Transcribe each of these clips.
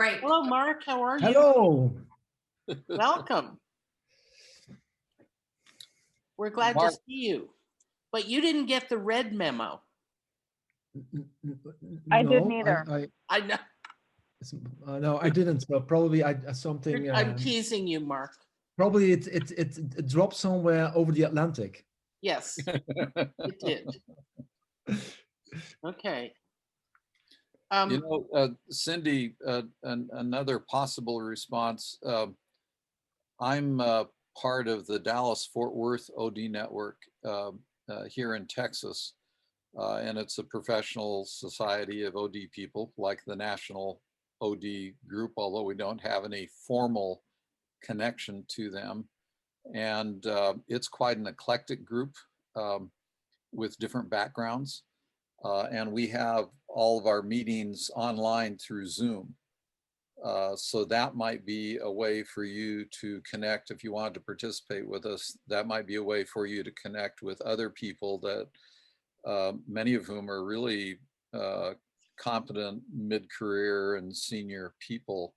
Great. Hello, Mark. How are you? Hello. Welcome. We're glad Mark. to see you. But you didn't get the red memo. I didn't either. I know. No, I didn't. So probably something. I'm teasing you, Mark. Probably it dropped somewhere over the Atlantic. Yes, it did. Okay. Cindy, another possible response. I'm part of the Dallas-Fort Worth OD network here in Texas, and it's a professional society of OD people, like the National OD group, although we don't have any formal connection to them. And it's quite an eclectic group with different backgrounds. And we have all of our meetings online through Zoom. So that might be a way for you to connect if you wanted to participate with us. That might be a way for you to connect with other people that many of whom are really competent mid-career and senior people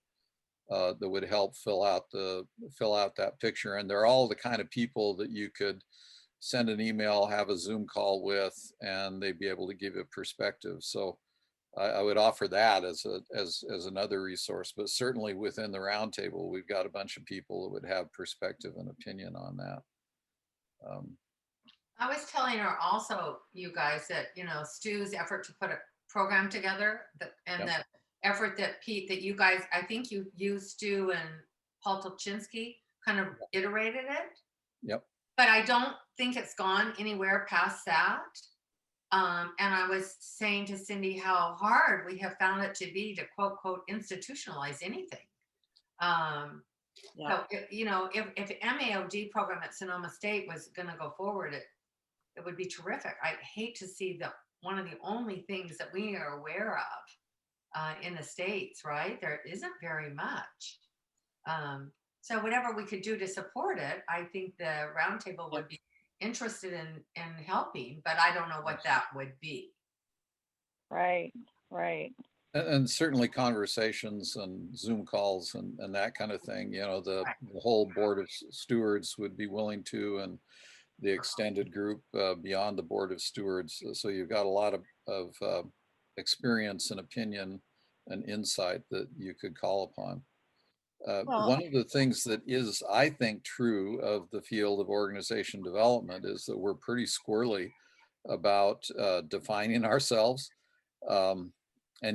that would help fill out that picture. And they're all the kind of people that you could send an email, have a Zoom call with, and they'd be able to give you a perspective. So I would offer that as another resource, but certainly within the roundtable, we've got a bunch of people that would have perspective and opinion on that. I was telling her also, you guys, that, Stu's effort to put a program together and the effort that Pete, that you guys, I think you, Stu and Paul Tolchinsky kind of iterated it. Yep. But I don't think it's gone anywhere past that. And I was saying to Cindy how hard we have found it to be to quote institutionalize anything. So if the MAOD program at Sonoma State was going to go forward, it would be terrific. I hate to see one of the only things that we are aware of in the States, right? There isn't very much. So whatever we could do to support it, I think the roundtable would be interested in helping, but I don't know what that would be. Right. And certainly conversations and Zoom calls and that kind of thing, the whole board of stewards would be willing to, and the extended group beyond the board of stewards. So you've got a lot of experience and opinion and insight that you could call upon. One of the things that is, I think, true of the field of organization development is that we're pretty squirrely about defining ourselves. And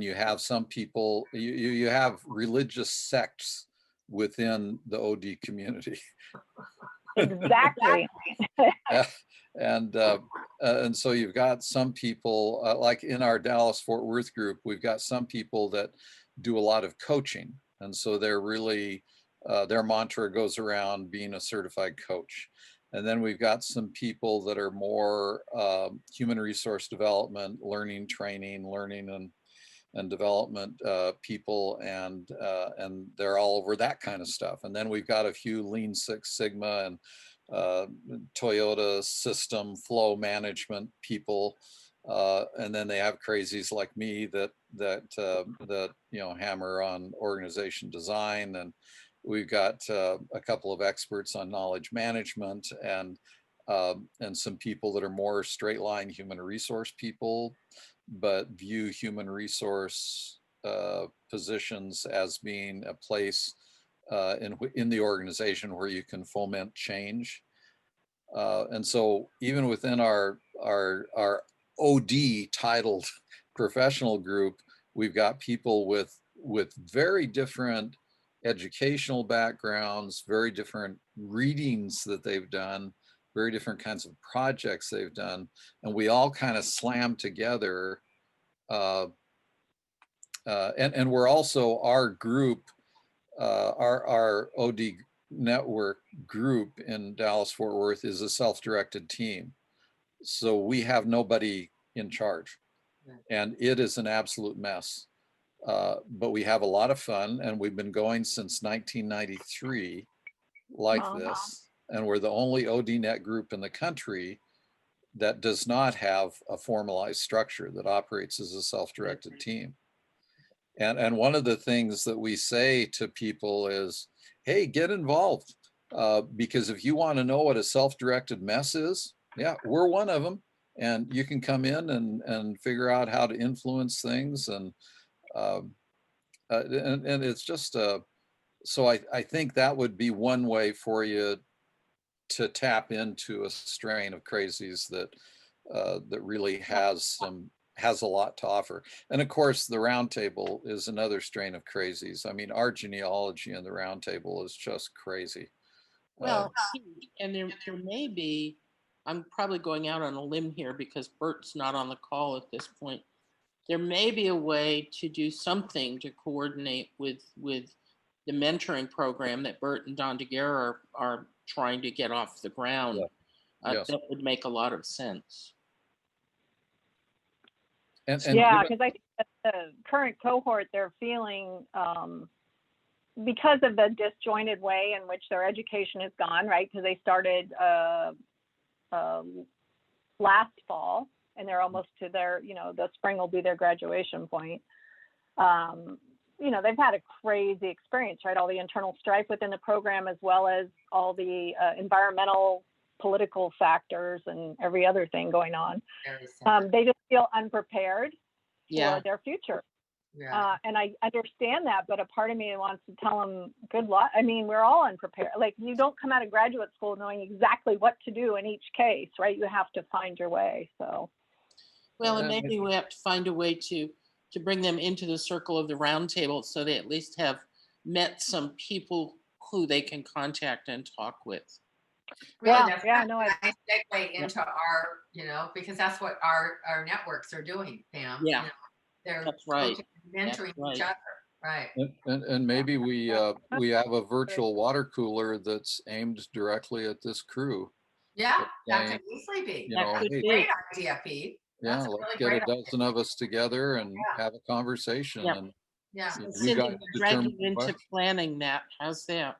you have some people, you have religious sects within the OD community. Exactly. And so you've got some people, like in our Dallas-Fort Worth group, we've got some people that do a lot of coaching. And so they're really, their mantra goes around being a certified coach. And then we've got some people that are more human resource development, learning and development people, and they're all over that kind of stuff. And then we've got a few Lean Six Sigma and Toyota system flow management people. And then they have crazies like me that hammer on organization design, and we've got a couple of experts on knowledge management, and some people that are more straight line human resource people, but view human resource positions as being a place in the organization where you can foment change. And so even within our OD titled professional group, we've got people with very different educational backgrounds, very different readings that they've done, very different kinds of projects they've done, and we all kind of slam together. And we're also, our group, our OD network group in Dallas-Fort Worth is a self-directed team. So we have nobody in charge, and it is an absolute mess. But we have a lot of fun, and we've been going since 1993 like this. And we're the only ODNet group in the country that does not have a formalized structure that operates as a self-directed team. And one of the things that we say to people is, hey, get involved. Because if you want to know what a self-directed mess is, yeah, we're one of them. And you can come in and figure out how to influence things. And it's just, so I think that would be one way for you to tap into a strain of crazies that that really has a lot to offer. And of course, the roundtable is another strain of crazies. I mean, our genealogy in the roundtable is just crazy. Well, and there may be, I'm probably going out on a limb here because Bert's not on the call at this point. There may be a way to do something to coordinate with the mentoring program that Bert and Don Daguerre are trying to get off the ground. Yes. That would make a lot of sense. And Yeah, because I think that the current cohort, they're feeling, because of the disjointed way in which their education has gone, right? Because they started last fall, and they're almost to their, the spring will be their graduation point. They've had a crazy experience, right? All the internal strife within the program, as well as all the environmental, political factors and every other thing going on. Very sad. They just feel unprepared Yeah. for their future. Yeah. And I understand that, but a part of me wants to tell them good luck. I mean, we're all unprepared. Like, you don't come out of graduate school knowing exactly what to do in each case, right? You have to find your way. So, Well, and maybe we have to find a way to bring them into the circle of the roundtable so they at least have met some people who they can contact and talk with. Really, Yeah, that's yeah, a no, nice segue into our, because that's what our networks are doing, Pam. Yeah. They're That's right. coaching and mentoring That's each right. other. Right. and maybe we have a virtual water cooler that's aimed directly at this crew. Yeah, that saying, could easily be. You That know, could hey, be. Great idea, Pete. yeah, That's a let's really get a great idea. dozen of us together and Yeah. have a conversation. Yep. And Yeah. you Cindy, guys we'll drag determine you into what. planning that. How's that?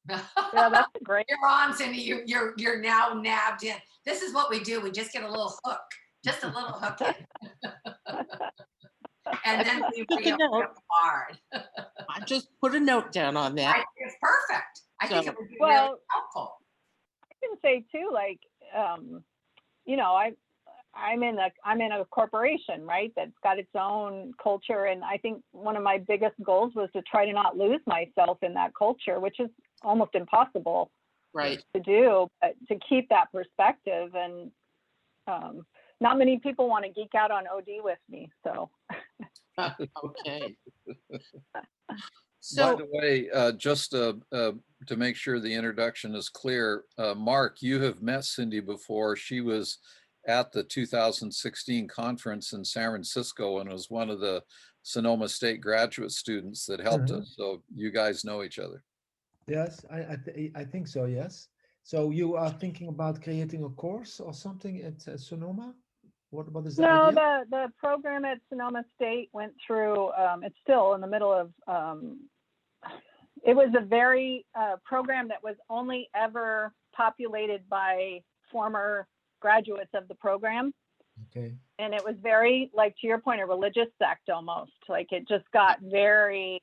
yeah, that's a great. You're on, Cindy. You're now nabbed in. This is what we do. We just get a little hook, just a little hook in. And then we Took a reel note. it hard. I just put a note down on that. It's perfect. I think So- it would be really Well, helpful. I can say too, like, I'm in a corporation, right? That's got its own culture. And I think one of my biggest goals was to try to not lose myself in that culture, which is almost impossible Right. to do, but to keep that perspective. And not many people want to geek out on OD with me. So, Okay. By So, the way, just to make sure the introduction is clear, Mark, you have met Cindy before. She was at the 2016 conference in San Francisco and was one of the Sonoma State graduate students that helped Mhm. us. So you guys know each other. Yes, I think so. Yes. So you are thinking about creating a course or something at Sonoma? What is the no, idea? the program at Sonoma State went through, it's still in the middle of, it was a very program that was only ever populated by former graduates of the program. Okay. And it was very, like, to your point, a religious sect almost. Like, it just got very,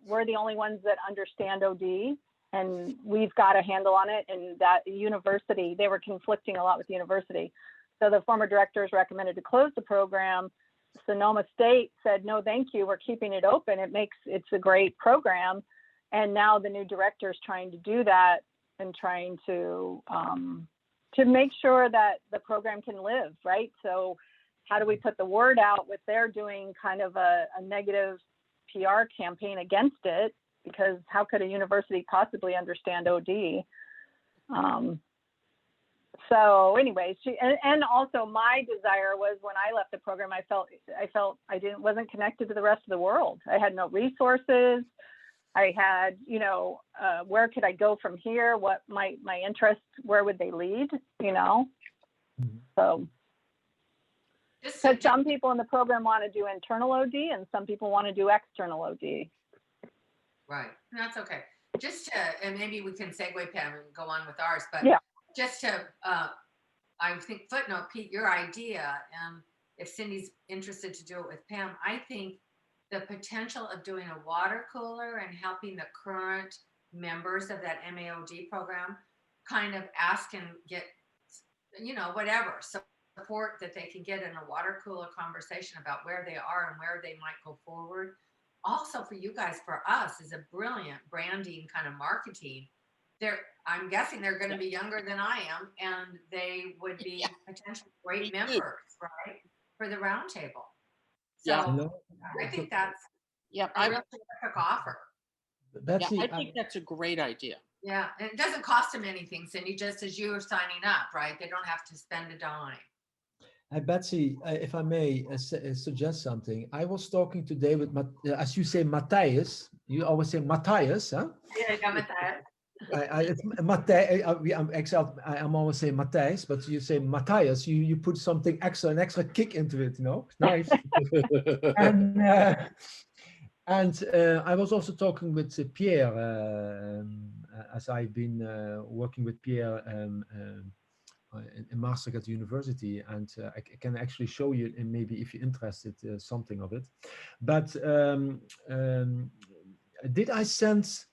we're the only ones that understand OD and we've got a handle on it. And that university, they were conflicting a lot with the university. So the former directors recommended to close the program. Sonoma State said, no, thank you. We're keeping it open. It's a great program. And now the new director is trying to do that and trying to make sure that the program can live, right? So how do we put the word out with their doing kind of a negative PR campaign against it? Because how could a university possibly understand OD? So anyways, and also my desire was when I left the program, I felt wasn't connected to the rest of the world. I had no resources. I had, where could I go from here? What my interests, where would they lead? So because some people in the program want to do internal OD and some people want to do external OD. Right. That's okay. Just to, and maybe we can segue, Pam, and go on with ours, but Yeah. just to, I think footnote, Pete, your idea, if Cindy's interested to do it with Pam, I think the potential of doing a water cooler and helping the current members of that MAOD program kind of ask and get, whatever support that they can get in a water cooler conversation about where they are and where they might go forward. Also for you guys, for us, is a brilliant branding kind of marketing. I'm guessing they're going to be younger than I am, and they would be potential great Me too. members, right, for the roundtable. Yeah. So You know, I think that's Yep, a real terrific offer. Betsy, I think that's a great idea. Yeah, and it doesn't cost them anything, Cindy, just as you are signing up, right? They don't have to spend a dime. Betsy, if I may suggest something, I was talking today with, as you say, Matthias. You always say Matthias, huh? Yeah, I got that. It's I'm always saying Matthias, but you say Matthias. You put something extra, an extra kick into it. Nice. and I was also talking with Pierre, as I've been working with Pierre in Maastricht at the university, and I can actually show you, and maybe if you're interested, something of it. But did I send?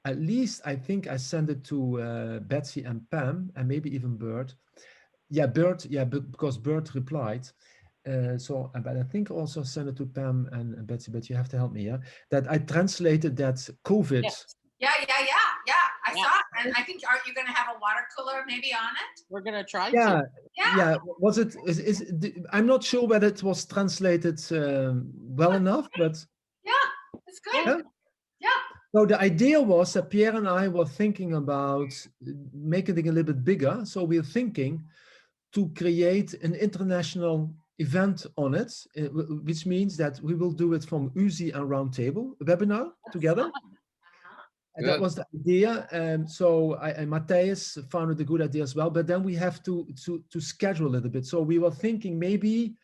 At least I think I sent it to Betsy and Pam, and maybe even Bert. Yeah, Bert. Yeah, because Bert replied. But I think also sent it to Pam and Betsy. But you have to help me, yeah. That I translated that COVID. Yes. Yeah. I saw it, and I think, aren't you going to have a water cooler maybe on it? We're going to try Yeah, to. yeah. Was it? I'm not sure whether it was translated well enough, but Yeah, it's good. Yeah. So the idea was that Pierre and I were thinking about making it a little bit bigger. So we're thinking to create an international event on it, which means that we will do it from UZI and Roundtable webinar together. And that was the idea. So and Matthias found it a good idea as well. But then we have to schedule a little bit. So we were thinking maybe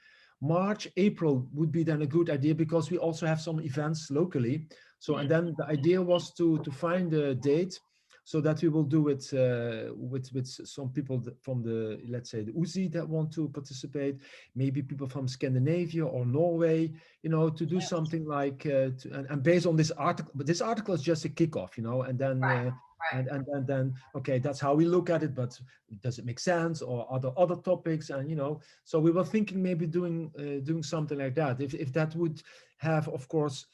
March, April would be then a good idea, because we also have some events locally. So, and then the idea was to find a date so that we will do it with some people from the, let's say, the UZI that want to participate, maybe people from Scandinavia or Norway, to do something like, and based on this article, but this article is just a kickoff, and then, Right. and then, okay, that's how we look at it, but does it make sense, or other topics? And, so we were thinking maybe doing something like that, if that would have, of course,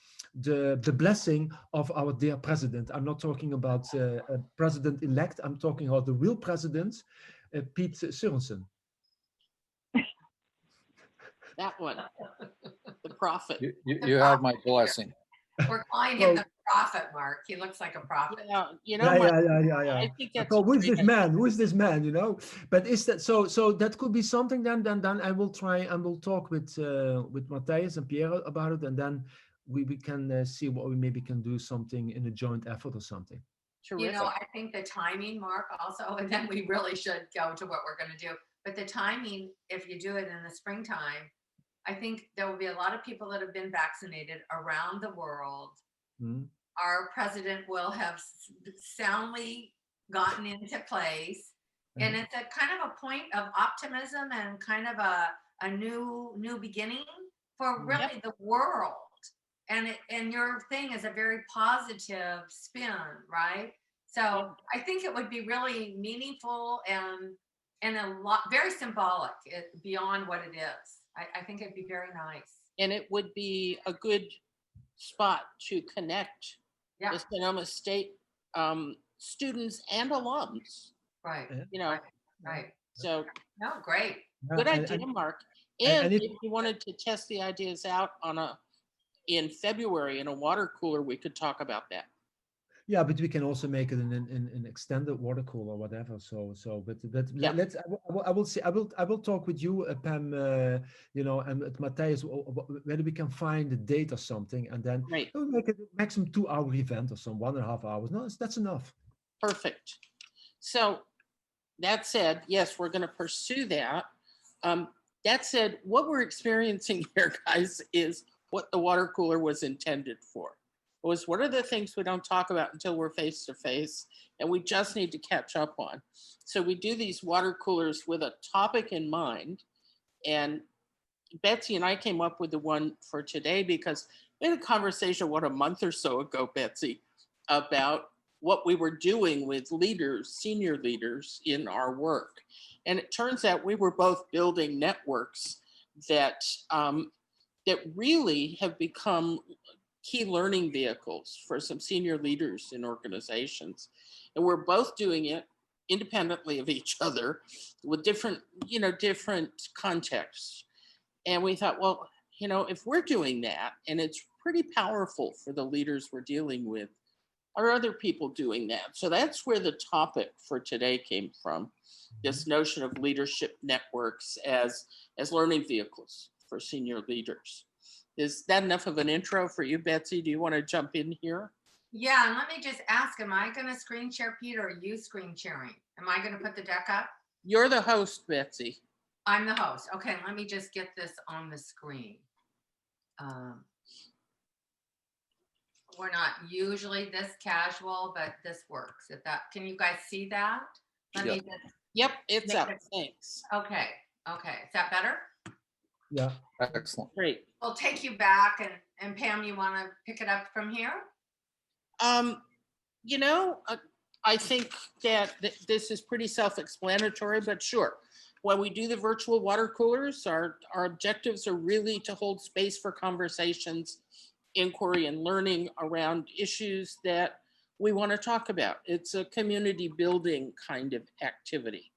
the blessing of our dear president. I'm not talking about a president-elect. I'm talking about the real president, Piet Sørensen. That one, the prophet. You have my blessing. We're calling him the prophet, Mark. He looks like a prophet. Yeah, Yeah. I think that's. So who is this man? Who is this man? But is that so? So that could be something. Then I will try and we'll talk with Matthias and Pierre about it, and then we can see what we maybe can do something in a joint effort or something. Terrific. I think the timing, Mark, also, and then we really should go to what we're going to do. But the timing, if you do it in the springtime, I think there will be a lot of people that have been vaccinated around the world. Mm-hmm. Our president will have soundly gotten into place. Mm-hmm. And it's a kind of a point of optimism and kind of a new beginning for really the world. And your thing is a very positive spin, right? So I think it would be really meaningful and a lot, very symbolic beyond what it is. I think it'd be very nice. And it would be a good spot to connect the Sonoma State students and alums. Right. Right. So no, great. Good idea, Mark. And if you wanted to test the ideas out in February in a water cooler, we could talk about that. Yeah, but we can also make it an extended water cooler or whatever. But let's. I will see. I will talk with you, Pam. And Matthias, whether we can find a date or something, and then we'll make it a maximum 2-hour event or some 1.5 hours. No, that's enough. Perfect. So that said, yes, we're going to pursue that. That said, what we're experiencing here, guys, is what the water cooler was intended for. Was what are the things we don't talk about until we're face to face, and we just need to catch up on. So we do these water coolers with a topic in mind, and Betsy and I came up with the one for today because we had a conversation, what, a month or so ago, Betsy, about what we were doing with leaders, senior leaders in our work. And it turns out we were both building networks that that really have become key learning vehicles for some senior leaders in organizations. And we're both doing it independently of each other with different, different contexts. And we thought, well, if we're doing that and it's pretty powerful for the leaders we're dealing with, are other people doing that? So that's where the topic for today came from, this notion of leadership networks as learning vehicles for senior leaders. Is that enough of an intro for you, Betsy? Do you want to jump in here? Yeah, and let me just ask, am I going to screen share, Pete, or are you screen sharing? Am I going to put the deck up? You're the host, Betsy. I'm the host. Okay, let me just get this on the screen. We're not usually this casual, but this works. Can you guys see that? Let me just, Yep, it's Make up. it- Thanks. okay. Is that better? Yeah. Excellent. Great. We'll take you back, and Pam, you want to pick it up from here? I think that this is pretty self-explanatory, but sure. When we do the virtual water coolers, our objectives are really to hold space for conversations, inquiry, and learning around issues that we want to talk about. It's a community building kind of activity.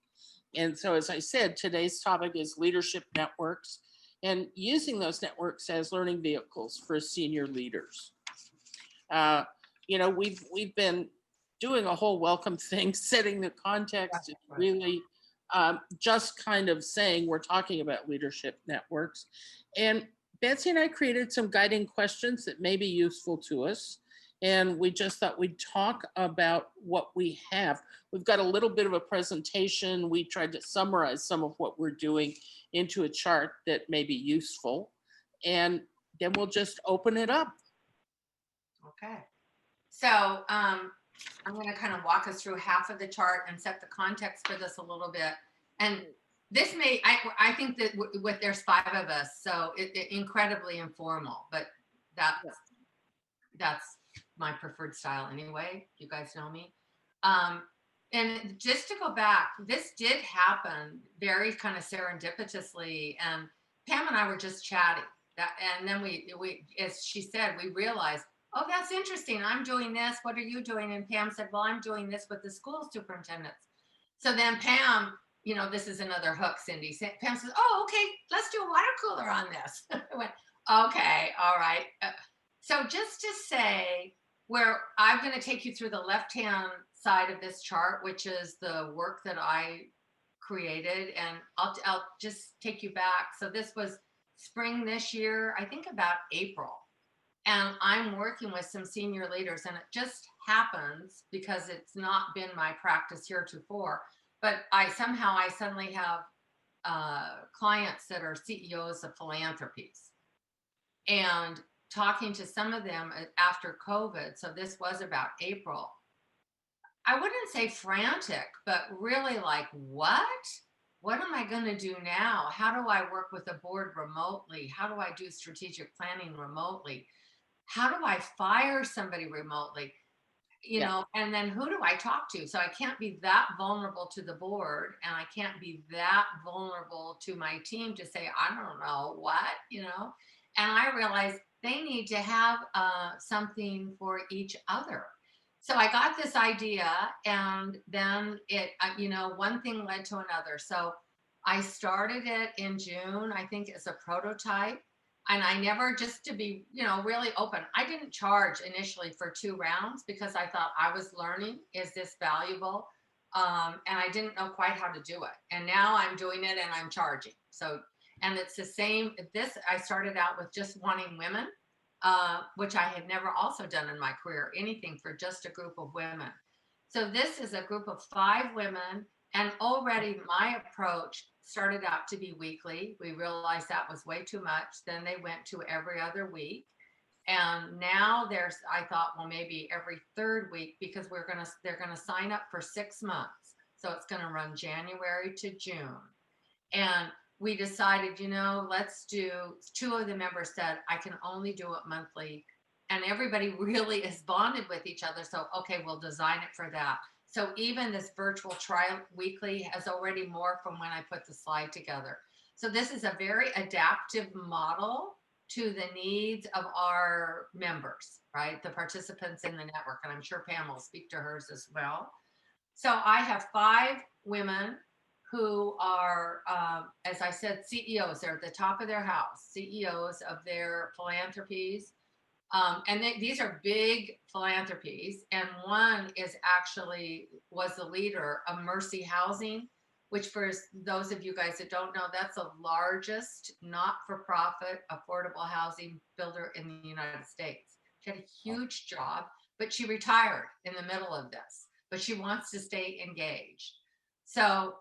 And so, as I said, today's topic is leadership networks and using those networks as learning vehicles for senior leaders. We've been doing a whole welcome thing, setting the context, Right. really just kind of saying we're talking about leadership networks. And Betsy and I created some guiding questions that may be useful to us. And we just thought we'd talk about what we have. We've got a little bit of a presentation. We tried to summarize some of what we're doing into a chart that may be useful. And then we'll just open it up. Okay. So I'm going to kind of walk us through half of the chart and set the context for this a little bit. And this I think that with there's 5 of us, so it incredibly informal, but that's my preferred style anyway. You guys know me. And just to go back, this did happen very kind of serendipitously. And Pam and I were just chatting and then we, as she said, we realized, oh, that's interesting. I'm doing this. What are you doing? And Pam said, well, I'm doing this with the school superintendents. So then Pam, this is another hook, Cindy. Pam says, oh, okay, let's do a water cooler on this. I went, okay, all right. So just to say, where I'm going to take you through the left-hand side of this chart, which is the work that I created, and I'll just take you back. So this was spring this year, I think about April. And I'm working with some senior leaders, and it just happens because it's not been my practice heretofore. But I suddenly have clients that are CEOs of philanthropies, and talking to some of them after COVID. So this was about April. I wouldn't say frantic, but really like, what? What am I going to do now? How do I work with a board remotely? How do I do strategic planning remotely? How do I fire somebody remotely? And then who do I talk to? So I can't be that vulnerable to the board, and I can't be that vulnerable to my team to say, I don't know what, and I realized they need to have something for each other. So I got this idea, and then one thing led to another. So I started it in June, I think, as a prototype. And I never, just to be, really open, I didn't charge initially for 2 rounds because I thought I was learning, is this valuable? And I didn't know quite how to do it. And now I'm doing it and I'm charging. So, and it's the same, I started out with just wanting women, which I had never also done in my career, anything for just a group of women. So this is a group of 5 women, and already my approach started out to be weekly. We realized that was way too much. Then they went to every other week. And now I thought, well, maybe every 3rd week, because they're going to sign up for 6 months. So it's going to run January to June. And we decided, let's do, two of the members said, I can only do it monthly. And everybody really is bonded with each other. So, okay, we'll design it for that. So even this virtual tri-weekly has already morphed from when I put the slide together. So this is a very adaptive model to the needs of our members, right? The participants in the network. And I'm sure Pam will speak to hers as well. So I have 5 women who are, as I said, CEOs. They're at the top of their house, CEOs of their philanthropies. And these are big philanthropies. And one was the leader of Mercy Housing, which for those of you guys that don't know, that's the largest not-for-profit affordable housing builder in the United States. She had a huge job, but she retired in the middle of this, but she wants to stay engaged. So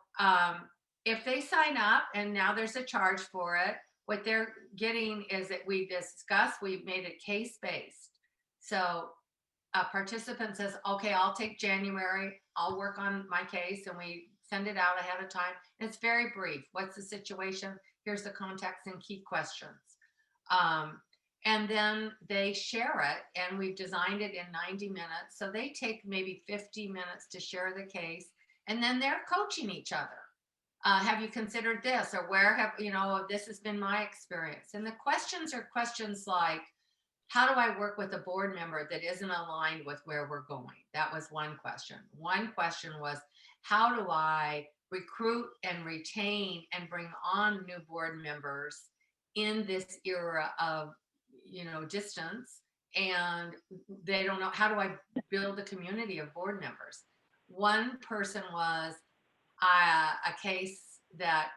if they sign up, and now there's a charge for it, what they're getting is that we've made it case-based. So a participant says, okay, I'll take January, I'll work on my case, and we send it out ahead of time. And it's very brief. What's the situation? Here's the context and key questions. And then they share it, and we've designed it in 90 minutes. So they take maybe 50 minutes to share the case, and then they're coaching each other. Have you considered this? Or where have, this has been my experience. And the questions are questions like, how do I work with a board member that isn't aligned with where we're going? That was one question. One question was, how do I recruit and retain and bring on new board members in this era of, distance? And they don't know, how do I build a community of board members? One person was a case that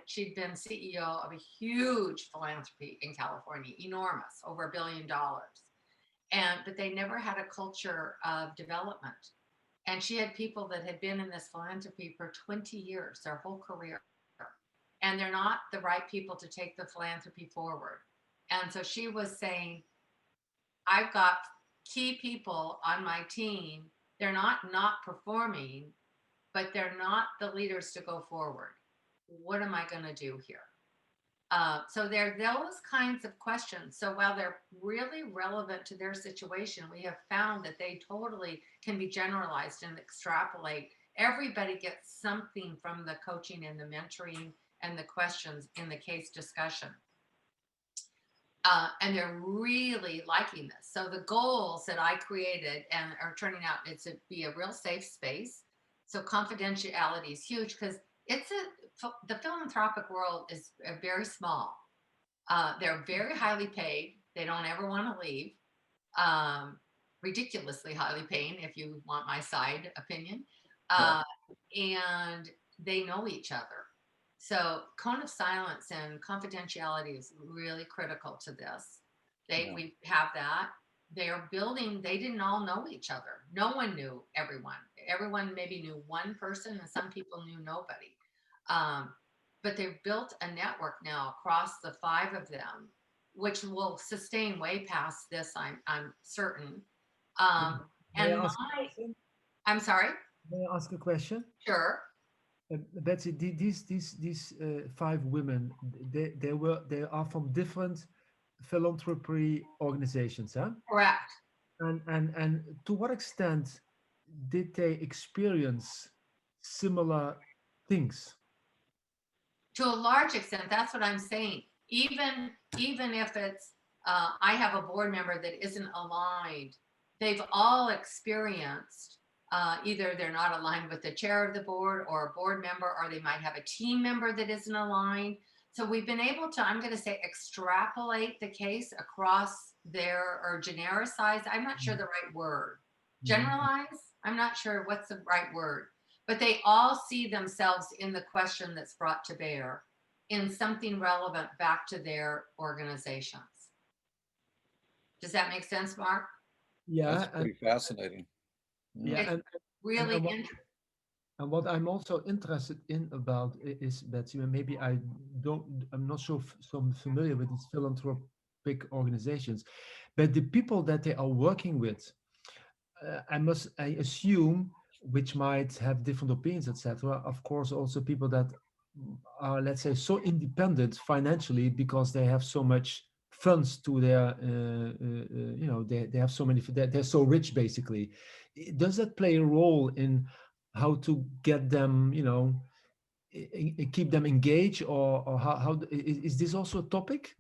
she'd been CEO of a huge philanthropy in California, enormous, over $1 billion. But they never had a culture of development. And she had people that had been in this philanthropy for 20 years, their whole career. And they're not the right people to take the philanthropy forward. And so she was saying, I've got key people on my team. They're not performing, but they're not the leaders to go forward. What am I going to do here? So there are those kinds of questions. So while they're really relevant to their situation, we have found that they totally can be generalized and extrapolate. Everybody gets something from the coaching and the mentoring and the questions in the case discussion. And they're really liking this. So the goals that I created and are turning out, it's to be a real safe space. So confidentiality is huge because the philanthropic world is very small. They're very highly paid. They don't ever want to leave. Ridiculously highly paying, if you want my side opinion. And they know each other. So cone of silence and confidentiality is really critical to this. We have that. They're building, they didn't all know each other. No one knew everyone. Everyone maybe knew one person, and some people knew nobody. But they've built a network now across the 5 of them, which will sustain way past this, I'm certain. I'm sorry? May I ask a question? Sure. Betsy, these 5 women, they are from different philanthropy organizations, huh? Correct. And to what extent did they experience similar things? To a large extent, that's what I'm saying. Even if it's, I have a board member that isn't aligned, they've all experienced either they're not aligned with the chair of the board or a board member, or they might have a team member that isn't aligned. So we've been able to, I'm going to say, extrapolate the case across or genericize. I'm not sure the right word. Generalize? I'm not sure what's the right word. But they all see themselves in the question that's brought to bear in something relevant back to their organizations. Does that make sense, Mark? Yeah. That's pretty fascinating. Yeah. It's really interesting. And what I'm also interested in about is, Betsy, maybe I'm not so familiar with these philanthropic organizations, but the people that they are working with, I assume, which might have different opinions, etc. Of course, also people that are, let's say, so independent financially because they have so much funds to their, they have so many, they're so rich basically. Does that play a role in how to get them, keep them engaged, or how is this also a topic?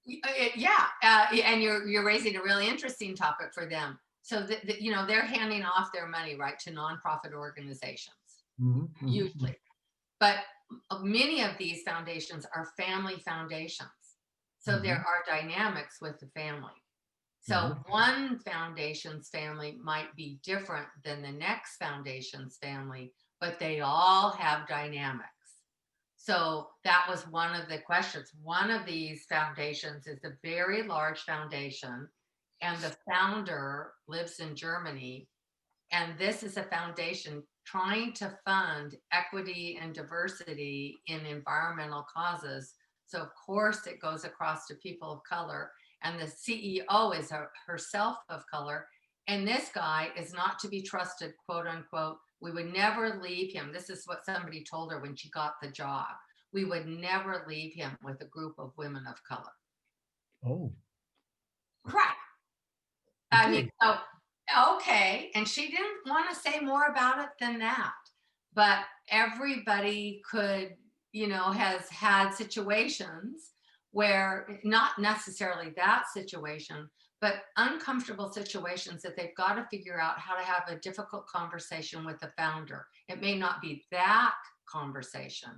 Yeah, and you're raising a really interesting topic for them. So they're handing off their money, right, to nonprofit organizations usually, but many of these foundations are family foundations. So there are dynamics with the family. So one foundation's family might be different than the next foundation's family, but they all have dynamics. So that was one of the questions. One of these foundations is a very large foundation, and the founder lives in Germany. And this is a foundation trying to fund equity and diversity in environmental causes. So, of course, it goes across to people of color. And the CEO is herself of color. And this guy is not to be trusted, quote unquote. We would never leave him. This is what somebody told her when she got the job. We would never leave him with a group of women of color. Oh. Right. I mean, so, okay. And she didn't want to say more about it than that. But everybody could, has had situations where, not necessarily that situation, but uncomfortable situations that they've got to figure out how to have a difficult conversation with the founder. It may not be that conversation,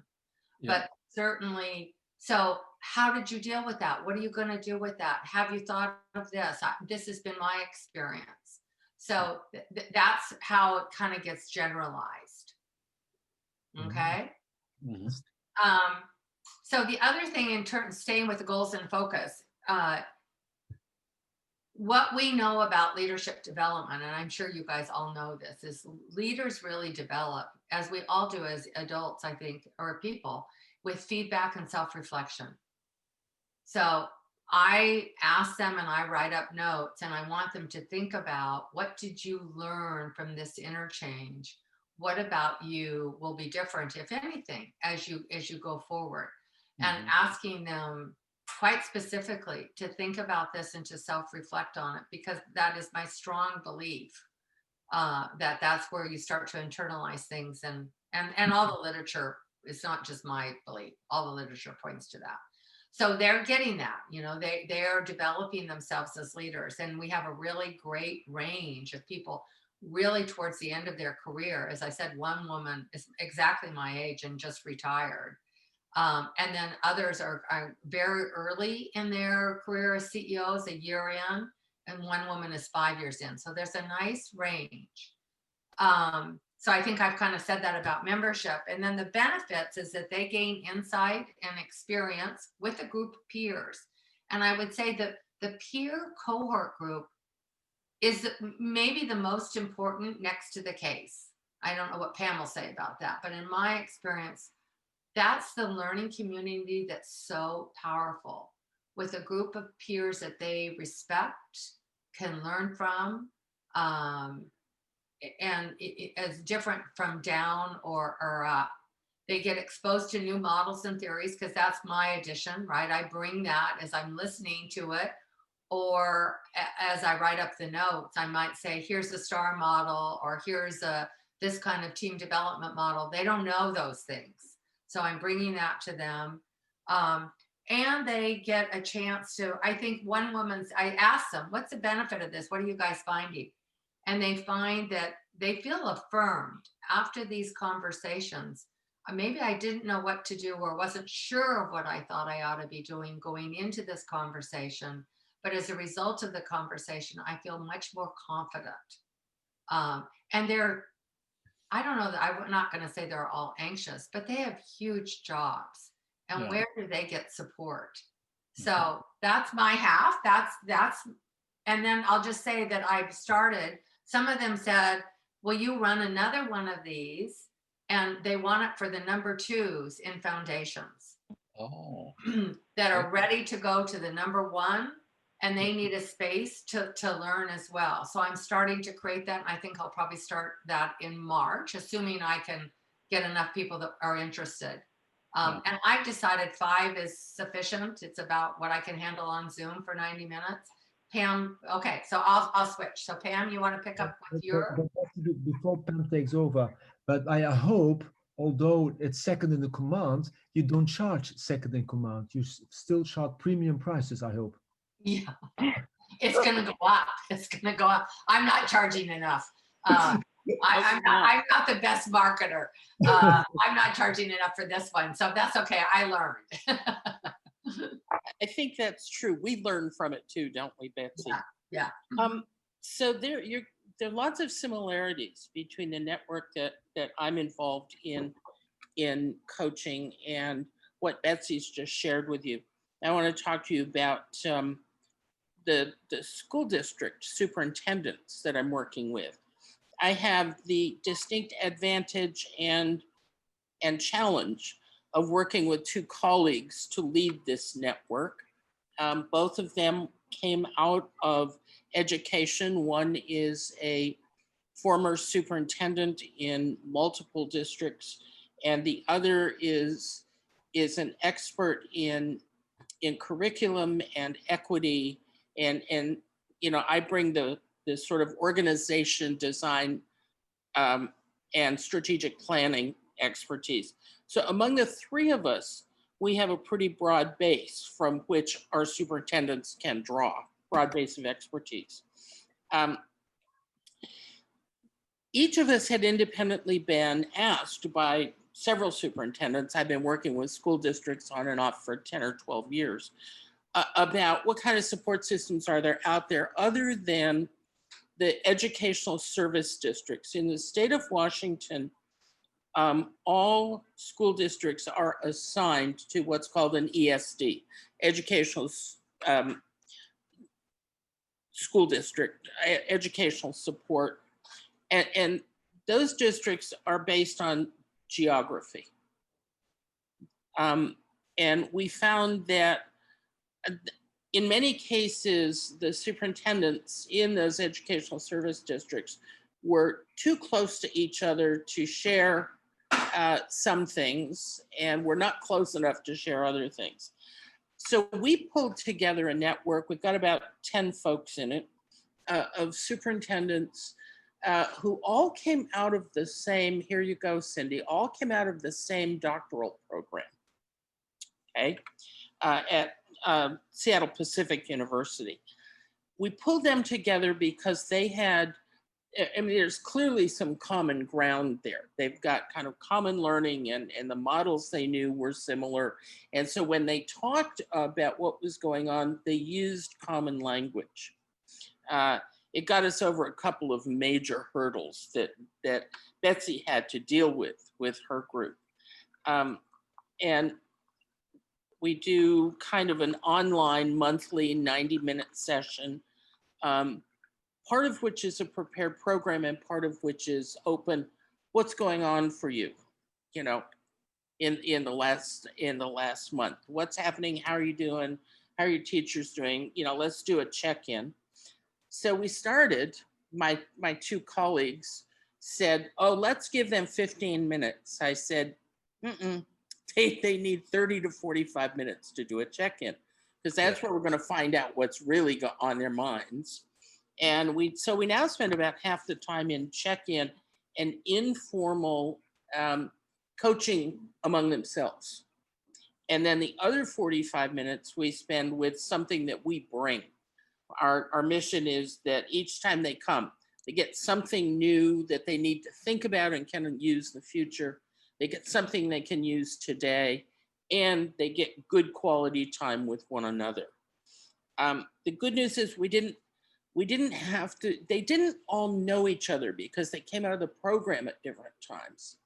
but certainly. So how did you deal with that? What are you going to do with that? Have you thought of this? This has been my experience. So that's how it kind of gets generalized. Okay. So the other thing, in terms staying with the goals and focus, what we know about leadership development, and I'm sure you guys all know this, is leaders really develop, as we all do as adults, I think, or people, with feedback and self-reflection. So I ask them and I write up notes, and I want them to think about, what did you learn from this interchange? What about you will be different, if anything, as you go forward? And asking them quite specifically to think about this and to self-reflect on it, because that is my strong belief, that that's where you start to internalize things, and all the literature, it's not just my belief, all the literature points to that. So they're getting that, they are developing themselves as leaders. And we have a really great range of people really towards the end of their career. As I said, one woman is exactly my age and just retired. And then others are very early in their career as CEOs, a year in, and one woman is 5 years in. So there's a nice range. So I think I've kind of said that about membership. And then the benefits is that they gain insight and experience with a group of peers. And I would say that the peer cohort group is maybe the most important, next to the case. I don't know what Pam will say about that, but in my experience, that's the learning community that's so powerful, with a group of peers that they respect, can learn from, and as different from down or up. They get exposed to new models and theories, because that's my addition, right? I bring that as I'm listening to it, or as I write up the notes. I might say, here's the STAR model, or here's this kind of team development model. They don't know those things. So I'm bringing that to them. And they get a chance to, I think I asked them, what's the benefit of this? What are you guys finding? And they find that they feel affirmed after these conversations. Maybe I didn't know what to do, or wasn't sure of what I thought I ought to be doing going into this conversation. But as a result of the conversation, I feel much more confident. And I don't know, that I'm not going to say they're all anxious, but they have huge jobs. And where do they get support? So that's my half. That's, and then I'll just say that I've started, some of them said, will you run another one of these? And they want it for the number 2s in foundations. That are ready to go to the number 1. And they need a space to learn as well. So I'm starting to create that. And I think I'll probably start that in March, assuming I can get enough people that are interested. And I've decided 5 is sufficient. It's about what I can handle on Zoom for 90 minutes. Pam, okay, so I'll switch. So Pam, you want to pick up with your? Before Pam takes over, but I hope, although it's second in the command, you don't charge second in command. You still charge premium prices, I hope. Yeah, it's gonna go up. It's gonna go up. I'm not charging enough. I'm not the best marketer. I'm not charging enough for this one, so that's okay. I learned. I think that's true. We learn from it too, don't we, Betsy? Yeah. So there are lots of similarities between the network that I'm involved in coaching and what Betsy's just shared with you. I want to talk to you about the school district superintendents that I'm working with. I have the distinct advantage and challenge of working with 2 colleagues to lead this network. Both of them came out of education. One is a former superintendent in multiple districts, and the other is an expert in curriculum and equity, and I bring the sort of organization design and strategic planning expertise. So among the 3 of us, we have a pretty broad base from which our superintendents can draw, broad base of expertise. Each of us had independently been asked by several superintendents. I've been working with school districts on and off for 10 or 12 years about what kind of support systems are there out there other than the educational service districts. In the state of Washington, all school districts are assigned to what's called an ESD, educational school district, educational support. And those districts are based on geography. And we found that in many cases, the superintendents in those educational service districts were too close to each other to share some things, and were not close enough to share other things. So we pulled together a network. We've got about 10 folks in it of superintendents who all came out of the same, here you go, Cindy, all came out of the same doctoral program, okay, at Seattle Pacific University. We pulled them together because they had, I mean, there's clearly some common ground there. They've got kind of common learning, and the models they knew were similar. And so when they talked about what was going on, they used common language. It got us over a couple of major hurdles that Betsy had to deal with her group. And we do kind of an online monthly 90-minute session, part of which is a prepared program and part of which is open. What's going on for you, in the last month? What's happening? How are you doing? How are your teachers doing? Let's do a check-in. So we started, my 2 colleagues said, oh, let's give them 15 minutes. I said, they need 30 to 45 minutes to do a check-in, because that's where we're going to find out what's really on their minds. And we now spend about half the time in check-in and informal coaching among themselves. And then the other 45 minutes we spend with something that we bring. Our mission is that each time they come, they get something new that they need to think about and can use in the future. They get something they can use today, and they get good quality time with one another. The good news is they didn't all know each other because they came out of the program at different times.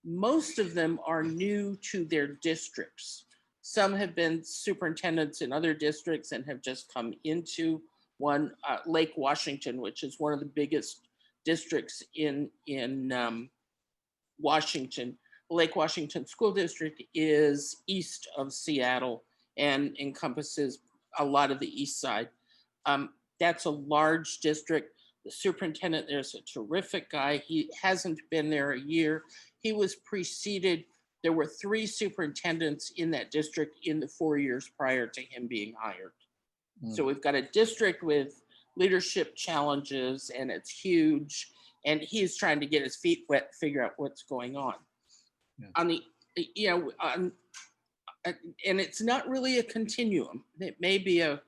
Most of them are new to their districts. Some have been superintendents in other districts and have just come into one, Lake Washington, which is one of the biggest districts in Washington. Lake Washington School District is east of Seattle and encompasses a lot of the east side. That's a large district. The superintendent there's a terrific guy. He hasn't been there a year. He was preceded there were 3 superintendents in that district in the 4 years prior to him being hired. So we've got a district with leadership challenges, and it's huge, and he's trying to get his feet wet, figure out what's going on. Yeah. On the, and it's not really a continuum. It may be a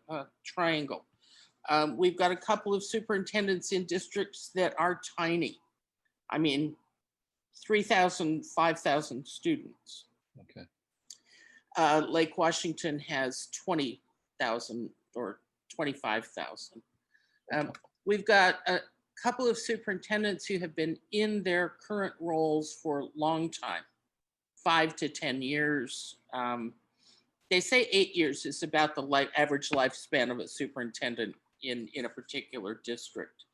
triangle. We've got a couple of superintendents in districts that are tiny. I mean, 3,000, 5,000 students. Okay. Lake Washington has 20,000 or 25,000. We've got a couple of superintendents who have been in their current roles for a long time, 5 to 10 years. They say 8 years is about the average lifespan of a superintendent in a particular district.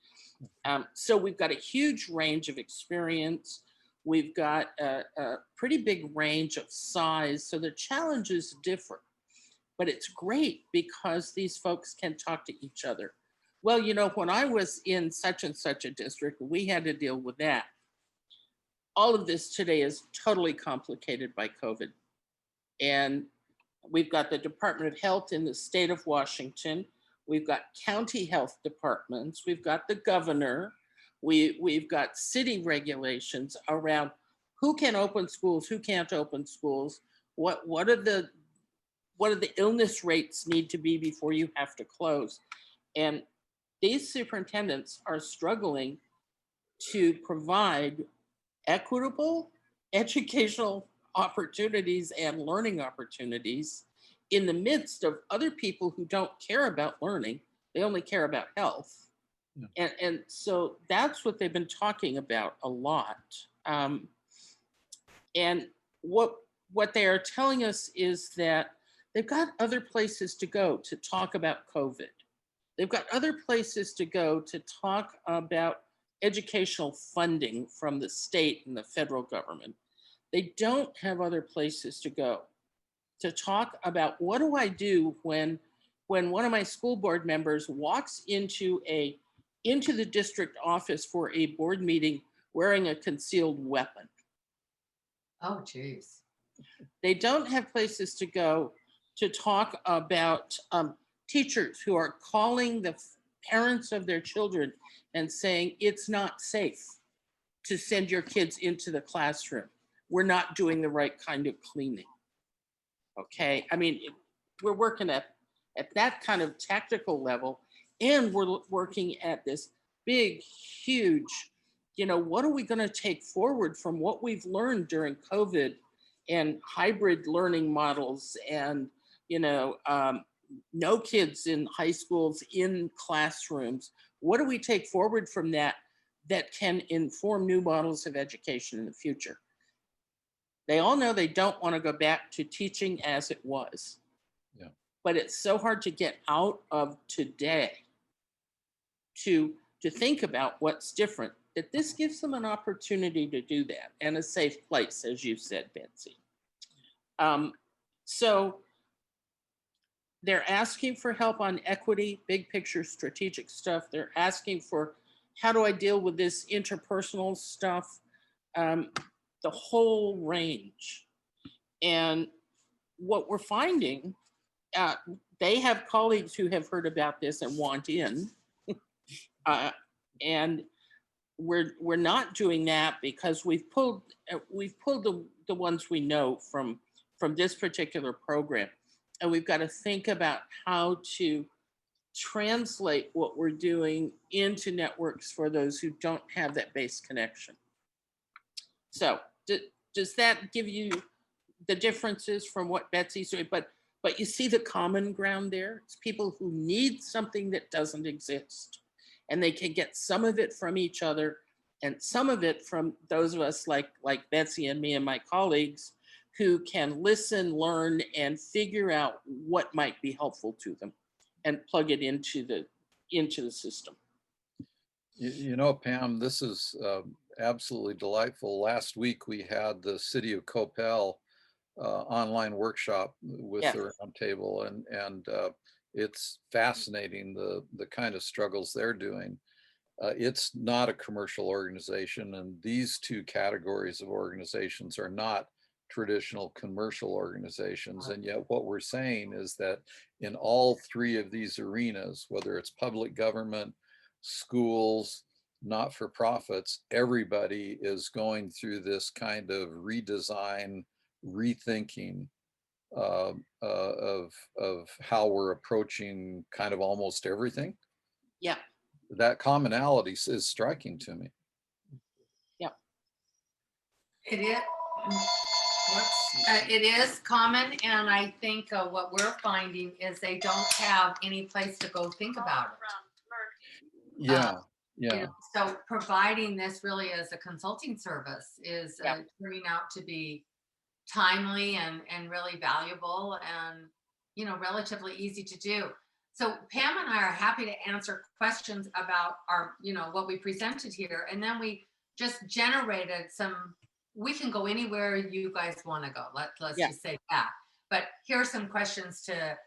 So we've got a huge range of experience. We've got a pretty big range of size, so the challenges differ. But it's great because these folks can talk to each other. Well, when I was in such and such a district, we had to deal with that. All of this today is totally complicated by COVID. And we've got the Department of Health in the state of Washington. We've got county health departments. We've got the governor. We've got city regulations around who can open schools, who can't open schools, what are the illness rates need to be before you have to close. And these superintendents are struggling to provide equitable educational opportunities and learning opportunities in the midst of other people who don't care about learning. They only care about health. Yeah. And so that's what they've been talking about a lot. And what they are telling us is that they've got other places to go to talk about COVID. They've got other places to go to talk about educational funding from the state and the federal government. They don't have other places to go to talk about what do I do when one of my school board members walks into the district office for a board meeting wearing a concealed weapon. Oh, geez. They don't have places to go to talk about teachers who are calling the parents of their children and saying, it's not safe to send your kids into the classroom. We're not doing the right kind of cleaning. Okay, I mean, we're working at that kind of tactical level, and we're working at this big, huge, what are we going to take forward from what we've learned during COVID and hybrid learning models and, no kids in high schools in classrooms? What do we take forward from that can inform new models of education in the future? They all know they don't want to go back to teaching as it was. Yeah. But it's so hard to get out of today to think about what's different, that this gives them an opportunity to do that, and a safe place, as you said, Betsy. So they're asking for help on equity, big picture strategic stuff. They're asking for, how do I deal with this interpersonal stuff? The whole range. And what we're finding, they have colleagues who have heard about this and want in. And we're not doing that because we've pulled the ones we know from this particular program. And we've got to think about how to translate what we're doing into networks for those who don't have that base connection. So does that give you the differences from what Betsy's doing? But you see the common ground there. It's people who need something that doesn't exist, and they can get some of it from each other and some of it from those of us like Betsy and me and my colleagues who can listen, learn, and figure out what might be helpful to them and plug it into the system. Pam, this is absolutely delightful. Last week we had the City of Coppell online workshop with the roundtable, and it's fascinating the kind of struggles they're doing. It's not a commercial organization, and these two categories of organizations are not traditional commercial organizations. And yet what we're saying is that in all three of these arenas, whether it's public government, schools, not-for-profits, everybody is going through this kind of redesign, rethinking of how we're approaching kind of almost everything. Yeah. That commonality is striking to me. It is. It is common, and I think what we're finding is they don't have any place to go think about it. Yeah, You yeah. know, so providing this really as a consulting service is Yeah. turning out to be timely and really valuable and, you know, relatively easy to do. So Pam and I are happy to answer questions about our, you know, what we presented here. And then we just generated some, we can go anywhere you guys want to go. Let's Yeah. just say that. But here are some questions to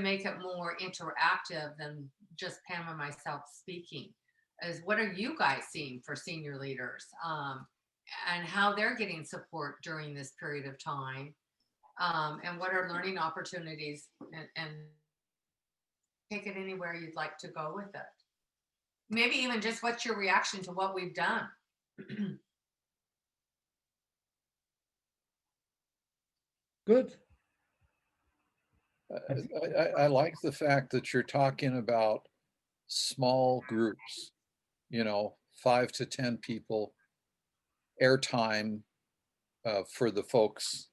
make it more interactive than just Pam and myself speaking. Is what are you guys seeing for senior leaders? And how they're getting support during this period of time, and what are learning opportunities, and take it anywhere you'd like to go with it. Maybe even just what's your reaction to what we've done? Good. I like the fact that you're talking about small groups, you know, 5 to 10 people, airtime for the folks.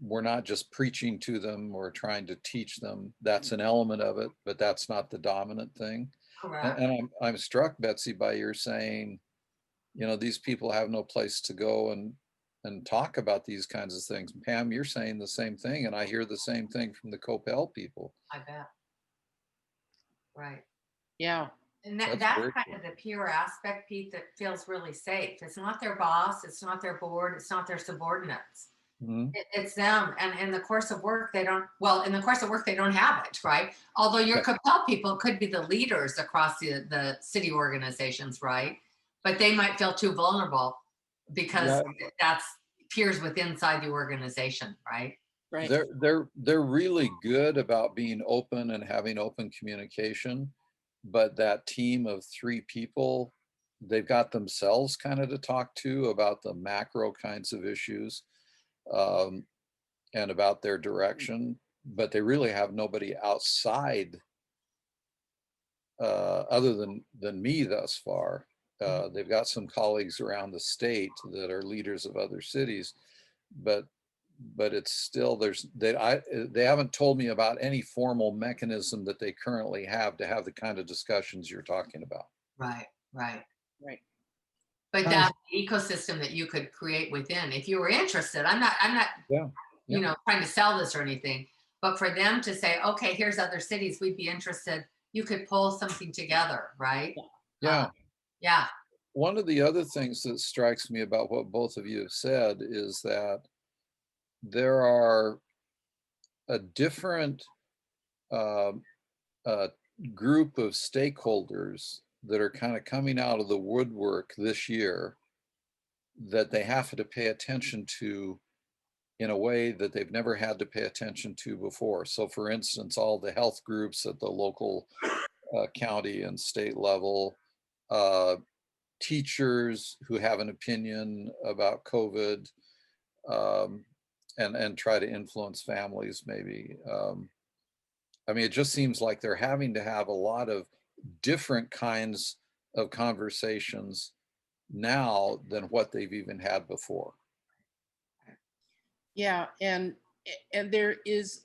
We're not just preaching to them or trying to teach them. That's an element of it, but that's not the dominant thing. Correct. And I'm struck, Betsy, by your saying, you know, these people have no place to go and talk about these kinds of things. Pam, you're saying the same thing, and I hear the same thing from the Copel people. I bet. Right. Yeah. And That's that's very kind cool. of the peer aspect, Pete, that feels really safe. It's not their boss, it's not their board, it's not their subordinates. Mhm. It's them. And in the course of work, they don't have it, right? Although your Yeah. Capel people could be the leaders across the city organizations, right? But they might feel too vulnerable because that's peers within inside the organization, right? Right. They're really good about being open and having open communication, but that team of 3 people, they've got themselves kind of to talk to about the macro kinds of issues, and about their direction, but they really have nobody outside other than me thus far. They've got some colleagues around the state that are leaders of other cities, but it's still they haven't told me about any formal mechanism that they currently have to have the kind of discussions you're talking about. Right, right. Right. But Sounds- that's the ecosystem that you could create within. If you were interested, I'm not, Yeah. you know, trying to sell this or anything, but for them to say, okay, here's other cities we'd be interested, you could pull something together, right? Yeah. Yeah. One of the other things that strikes me about what both of you have said is that there are a different group of stakeholders that are kind of coming out of the woodwork this year that they have to pay attention to in a way that they've never had to pay attention to before. So for instance, all the health groups at the local, county and state level, teachers who have an opinion about COVID, and try to influence families maybe. I mean, it just seems like they're having to have a lot of different kinds of conversations now than what they've even had before. Yeah, and there is,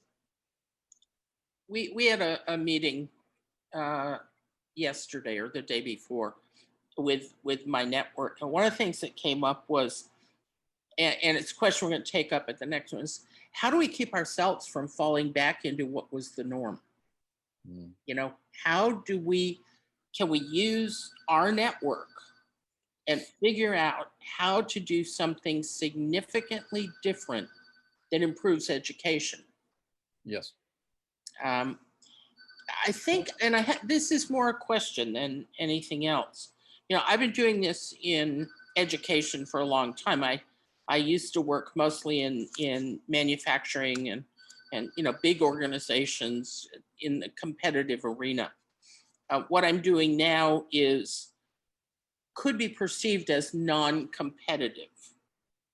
we had a meeting yesterday or the day before with my network, and one of the things that came up was, and it's a question we're going to take up at the next one, is how do we keep ourselves from falling back into what was the norm? Mm. You know, can we use our network and figure out how to do something significantly different that improves education? Yes. I think, and this is more a question than anything else. You know, I've been doing this in education for a long time. I I used to work mostly in manufacturing and big organizations in the competitive arena. What I'm doing now could be perceived as non-competitive,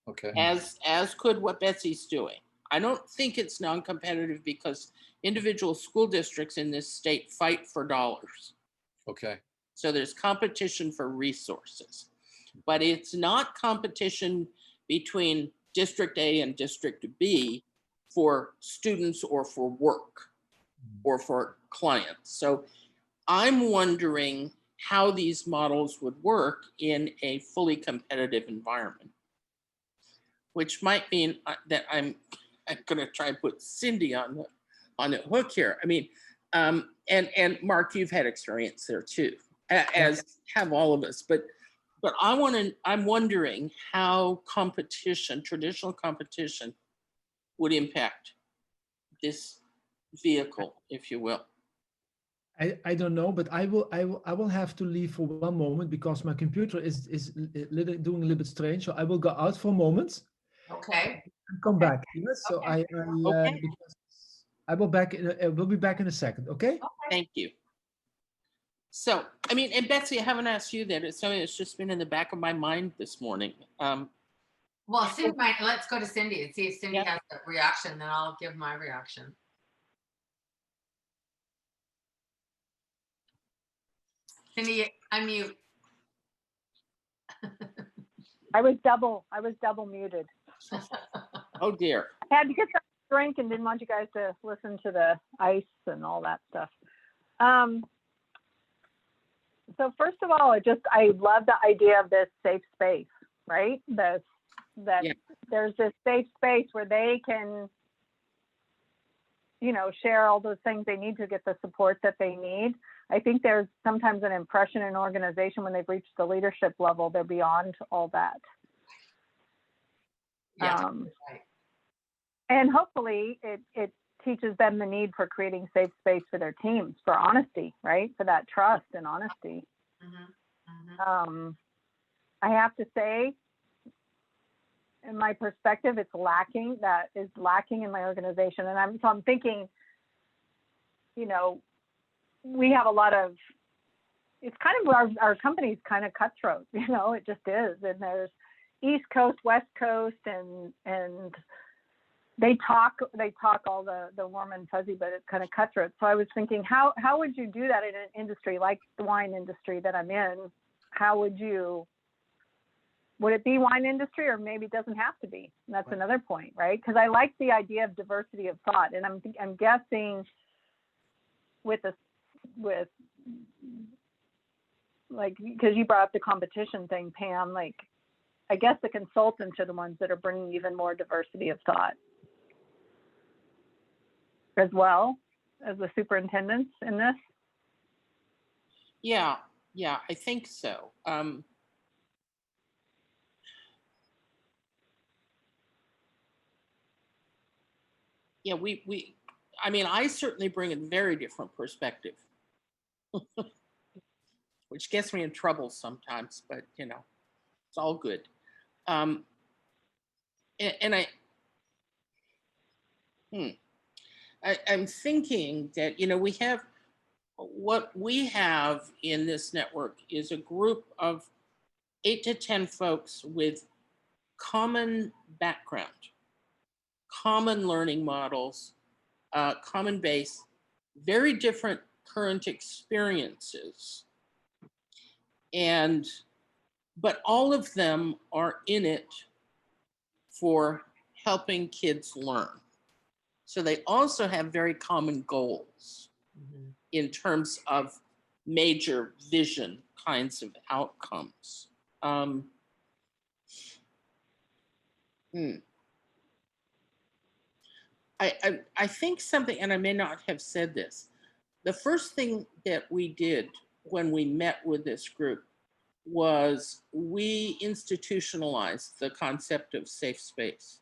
Okay. as could what Betsy's doing. I don't think it's non-competitive because individual school districts in this state fight for dollars. Okay. So there's competition for resources, but it's not competition between District A and District B for students or for work or for clients. So I'm wondering how these models would work in a fully competitive environment, which might mean that I'm going to try and put Cindy on the hook here. I mean, and Mark, you've had experience there too, as have all of us. But I'm wondering how traditional competition, would impact this vehicle, if you will. I don't know, but I will have to leave for one moment because my computer is doing a little bit strange. So I will go out for a moment Okay. and come back. Yes. So Okay. Okay. because I will be back in a second. Okay. Thank you. So, I mean, and Betsy, I haven't asked you that. It's something that's just been in the back of my mind this morning. Well, Cindy let's go to Cindy and see if Cindy Yeah. has a reaction, then I'll give my reaction. Cindy, unmute. I was double muted. Oh dear. I had to get some drink and didn't want you guys to listen to the ice and all that stuff. So first of all, I love the idea of this safe space, right? That Yeah. there's this safe space where they can, share all those things they need to get the support that they need. I think there's sometimes an impression in an organization when they've reached the leadership level, they're beyond all that. Yeah. Right. And hopefully it teaches them the need for creating safe space for their teams, for honesty, right? For that trust and honesty. I have to say, in my perspective, it's lacking. That is lacking in my organization. And I'm thinking, we have a lot of, it's kind of our company's kind of cutthroat, it just is. And there's East Coast, West Coast, and they talk all the warm and fuzzy, but it's kind of cutthroat. So I was thinking, how would you do that in an industry like the wine industry that I'm in? Would it be wine industry, or maybe it doesn't have to be? And that's another point, right? Because I like the idea of diversity of thought, and I'm guessing because you brought up the competition thing, Pam, I guess the consultants are the ones that are bringing even more diversity of thought, as well as the superintendents in this. Yeah, I think so. Yeah, I certainly bring a very different perspective, which gets me in trouble sometimes, but it's all good. I'm thinking that, what we have in this network is a group of 8 to 10 folks with common background, common learning models, common base, very different current experiences. But all of them are in it for helping kids learn. So they also have very common goals in terms of major vision kinds of outcomes. I think something, and I may not have said this, the first thing that we did when we met with this group was we institutionalized the concept of safe space.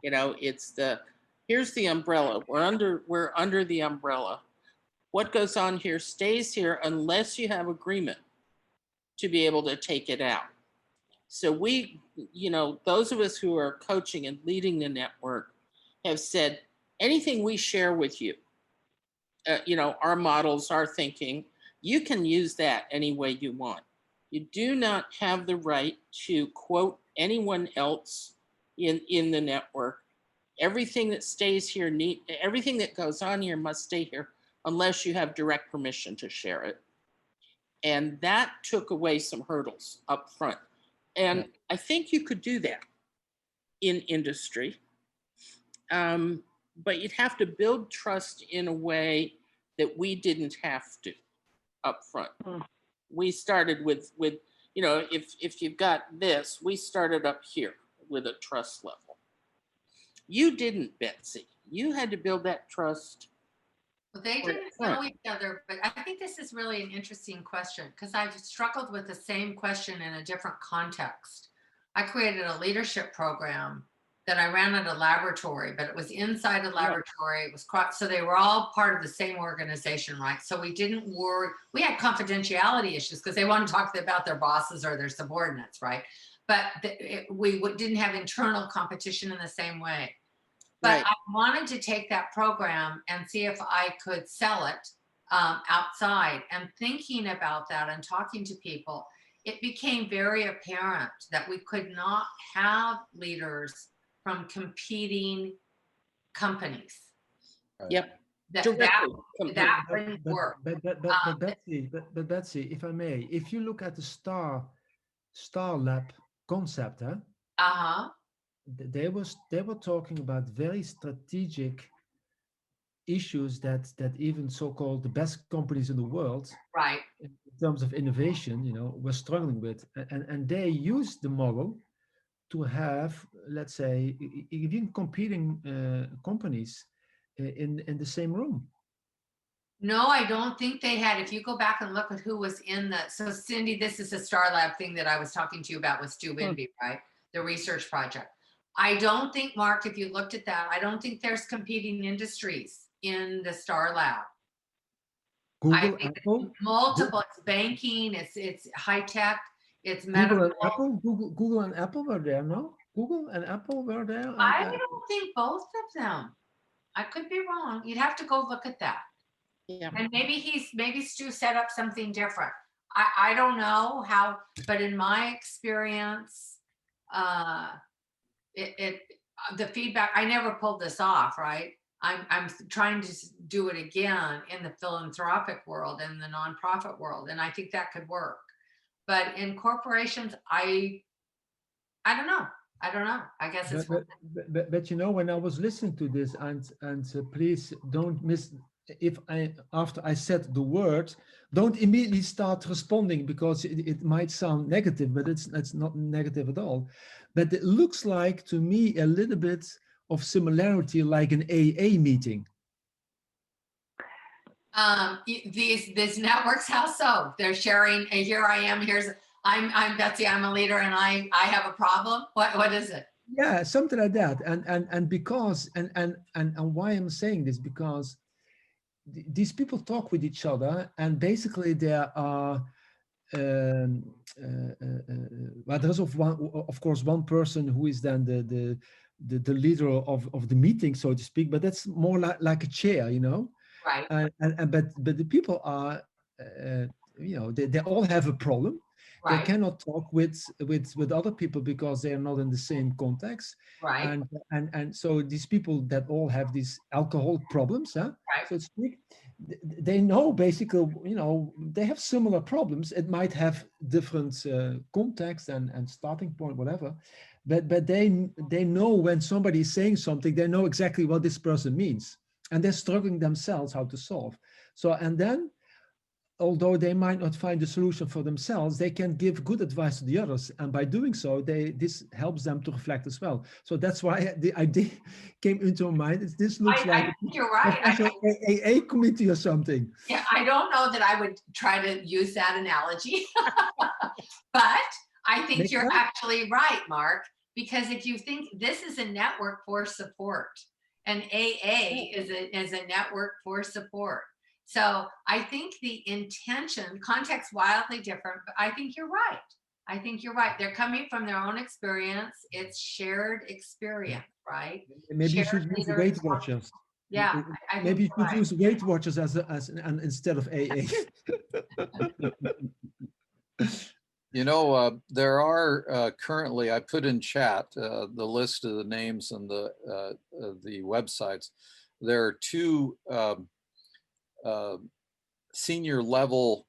It's here's the umbrella. We're under the umbrella. What goes on here stays here unless you have agreement to be able to take it out. So we, those of us who are coaching and leading the network have said, anything we share with you, our models, our thinking, you can use that any way you want. You do not have the right to quote anyone else in the network. Everything that stays here, everything that goes on here must stay here unless you have direct permission to share it. And that took away some hurdles up front. And I think you could do that in industry. But you'd have to build trust in a way that we didn't have to up front. We started with if you've got this, we started up here with a trust level. You didn't, Betsy. You had to build that trust. Well, they didn't know each other, but I think this is really an interesting question because I've struggled with the same question in a different context. I created a leadership program that I ran at a laboratory, but it was inside a laboratory. It was so they were all part of the same organization, right? So we didn't worry. We had confidentiality issues because they want to talk about their bosses or their subordinates, right? But we didn't have internal competition in the same way. But I wanted to take that program and see if I could sell it outside. And thinking about that and talking to people, it became very apparent that we could not have leaders from competing companies. Yep. That wouldn't work. But Betsy, if I may, if you look at the Star Lab concept, they were talking about very strategic issues that even so-called the best companies in the world, right, in terms of innovation, were struggling with, and they used the model to have, let's say, even competing companies in the same room. No, I don't think they had. If you go back and look at who was in so Cindy, this is a Star Lab thing that I was talking to you about with Stu Winby, right? The research project. I don't think, Mark, if you looked at that, I don't think there's competing industries in the Star Lab. Google, Apple, multiple. It's banking. It's high tech. It's medical. medical. Google and Apple were there, no? Google and Apple were there. I don't think both of them. I could be wrong. You'd have to go look at that. Yeah. And maybe Stu set up something different. I don't know how, but in my experience, the feedback, I never pulled this off, right? I'm trying to do it again in the philanthropic world and the nonprofit world, and I think that could work. But in corporations, I don't know. I guess it's. But when I was listening to this, and please don't miss. If after I said the word, don't immediately start responding because it might sound negative, but it's not negative at all. But it looks like to me a little bit of similarity, like an AA meeting. These networks, how so? They're sharing. Here I am. I'm Betsy. I'm a leader, and I have a problem. What is it? Yeah, something like that. And because and why I'm saying this, because these people talk with each other, and basically there are well, there's of course one person who is then the leader of the meeting, so to speak, but that's more like a chair, right? But the people are they all have a problem. Right. They cannot talk with other people because they are not in the same context. Right. And so these people that all have these alcohol problems, right, so to speak, they know basically, they have similar problems. It might have different context and starting point, whatever, but they know when somebody is saying something, they know exactly what this person means, and they're struggling themselves how to solve. So, and then, although they might not find a solution for themselves, they can give good advice to the others. And by doing so, this helps them to reflect as well. So that's why the idea came into my mind. This looks like I think you're right. AA committee or something. Yeah, I don't know that I would try to use that analogy, but I think you're actually right, Mark, because if you think this is a network for support, and AA is a network for support. So I think the intention, context wildly different, but I think you're right. I think you're right. They're coming from their own experience. It's shared experience, right? Maybe you Shared should use leaders. Weight Watchers. Yeah, I think Maybe you you're should right. use Weight Watchers as instead of AA. You know, there are currently, I put in chat the list of the names and the websites. There are two senior level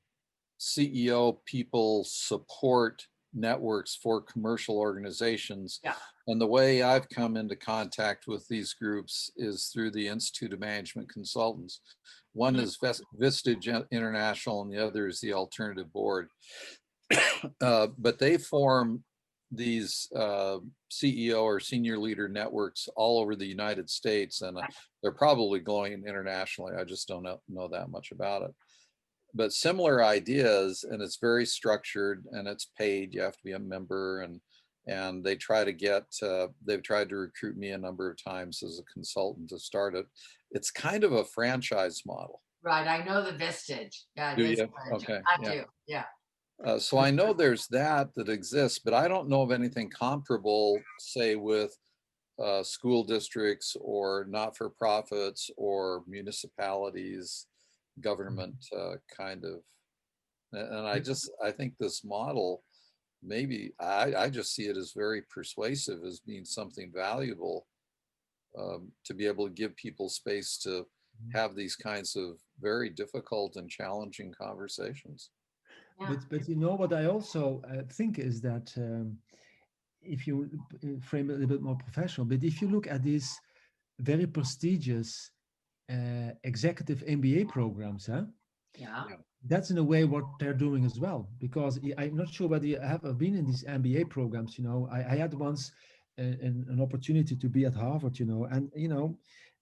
CEO people support networks for commercial organizations. Yeah. And the way I've come into contact with these groups is through the Institute of Management Consultants. One is Vistage International and the other is the Alternative Board. But they form these CEO or senior leader networks all over the United States, and they're probably going internationally. I just don't know that much about it. But similar ideas, and it's very structured and it's paid. You have to be a member, and they try to get. They've tried to recruit me a number of times as a consultant to start it. It's kind of a franchise model. Right. I know the Vistage. Yeah, it Do is. you? Okay. I Yeah. do. Yeah. So I know there's that exists, but I don't know of anything comparable, say, with school districts or not-for-profits or municipalities, government kind of. And I think this model, maybe I just see it as very persuasive, as being something valuable to be able to give people space to have these kinds of very difficult and challenging conversations. Yeah. But you know what I also think is that if you frame it a little bit more professional, but if you look at these very prestigious executive MBA programs, huh? Yeah. That's in a way what they're doing as well. Because I'm not sure whether you have been in these MBA programs. You know, I had once an opportunity to be at Harvard.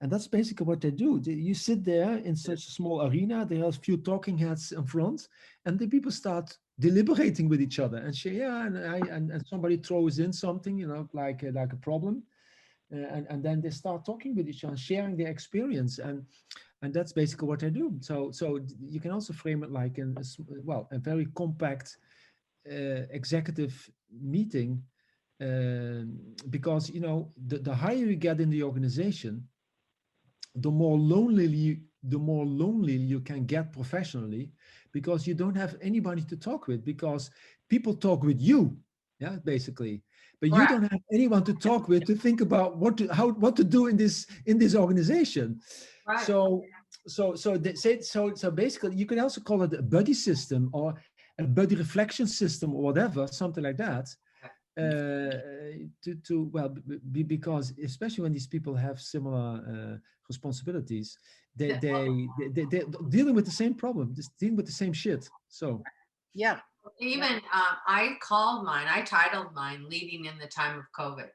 And that's basically what they do. You sit there in such a small arena. There are a few talking heads in front, and the people start deliberating with each other and say, yeah, and somebody throws in something, like a problem, and then they start talking with each other, sharing their experience, and that's basically what they do. So you can also frame it like a very compact executive meeting, because the higher you get in the organization, the more lonely you can get professionally, because you don't have anybody to talk with, because people talk with you, yeah, basically, but you Correct. don't have anyone to talk with to think about what to do in this organization. Right. So basically you can also call it a buddy system or a buddy reflection system or whatever, something like that. Because especially when these people have similar responsibilities, they're dealing with the same problem, just dealing with the same shit. So Yeah. Even I titled mine Leading in the Time of COVID.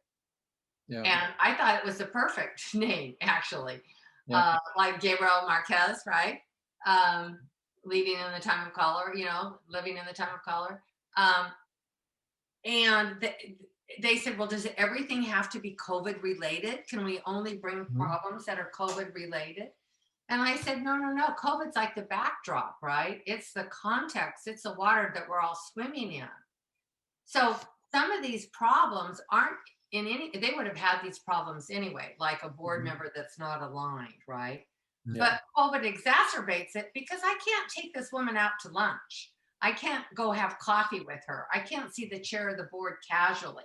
Yeah. And I thought it was the perfect name, actually. Yeah. Like Gabriel Marquez, right? Leading in the time of color, living in the time of color. And they said, well, does everything have to be COVID related? Can we only bring problems that are COVID related? And I said, no. COVID's like the backdrop, right? It's the context, it's the water that we're all swimming in. So some of these problems aren't they would have had these problems anyway, like a board member that's not aligned, right? Yeah. But COVID exacerbates it because I can't take this woman out to lunch. I can't go have coffee with her. I can't see the chair of the board casually.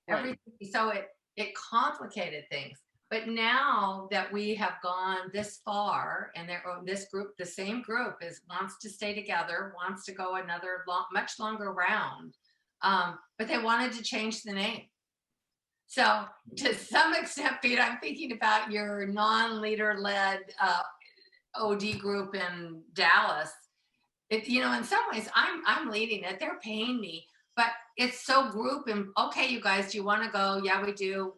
Right. So it complicated things. But now that we have gone this far, and this group, the same group, wants to stay together, wants to go another much longer round, but they wanted to change the name. So to some extent, Pete, I'm thinking about your non-leader-led OD group in Dallas. In some ways, I'm leading it. They're paying me, but it's so group. And okay, you guys, do you want to go? Yeah, we do.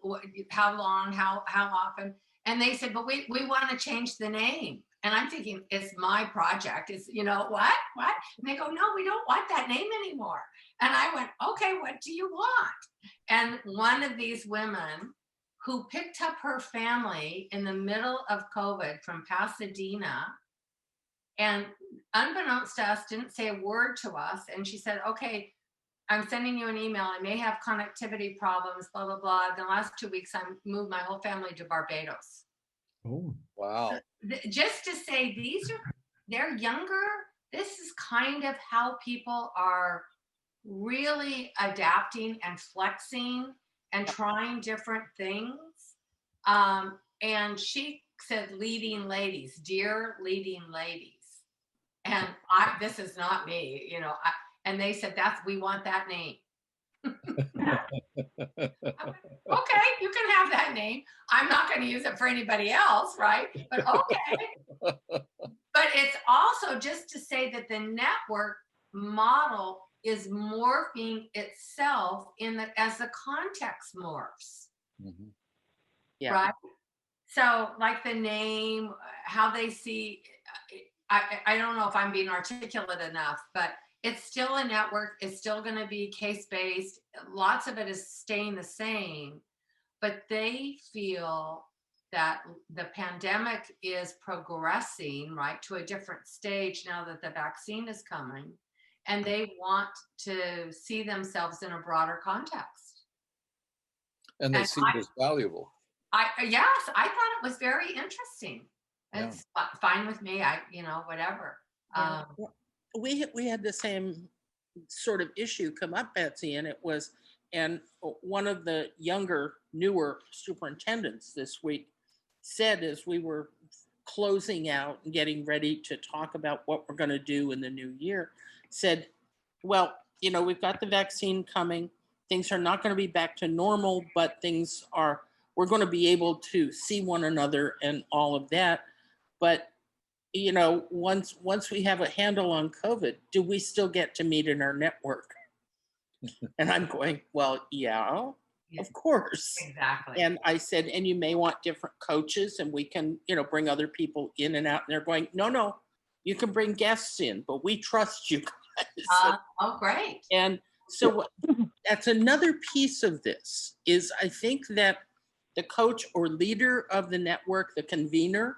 How long? How often? And they said, but we want to change the name. And I'm thinking, it's my project. It's what? And they go, no, we don't want that name anymore. And I went, okay, what do you want? And one of these women who picked up her family in the middle of COVID from Pasadena, and unbeknownst to us, didn't say a word to us. And she said, okay, I'm sending you an email. I may have connectivity problems, blah, blah, blah. The last 2 weeks, I moved my whole family to Barbados. Oh, Wow. Just to say, they're younger. This is kind of how people are really adapting and flexing and trying different things. And she said, leading ladies, dear leading ladies. And this is not me, and they said, we want that name. Okay, you can have that name. I'm not going to use it for anybody else, right? But okay. But it's also just to say that the network model is morphing itself as the context morphs. Mhm. Yeah. Right. So like the name, how they see, I don't know if I'm being articulate enough, but it's still a network. It's still going to be case-based. Lots of it is staying the same, but they feel that the pandemic is progressing, right, to a different stage now that the vaccine is coming, and they want to see themselves in a broader context. And they And see it as valuable. yes, I thought it was very interesting. Yeah. It's fine with me. Whatever. Yeah. We had the same sort of issue come up, Betsy, and one of the younger, newer superintendents this week said, as we were closing out and getting ready to talk about what we're going to do in the new year, said, well, we've got the vaccine coming. Things are not going to be back to normal, but we're going to be able to see one another and all of that. But once we have a handle on COVID, do we still get to meet in our network? And I'm going, well, yeah, of course. Exactly. And I said, and you may want different coaches, and we can, bring other people in and out. And they're going, no, you can bring guests in, but we trust you guys. Great. And so that's another piece of this is I think that the coach or leader of the network, the convener,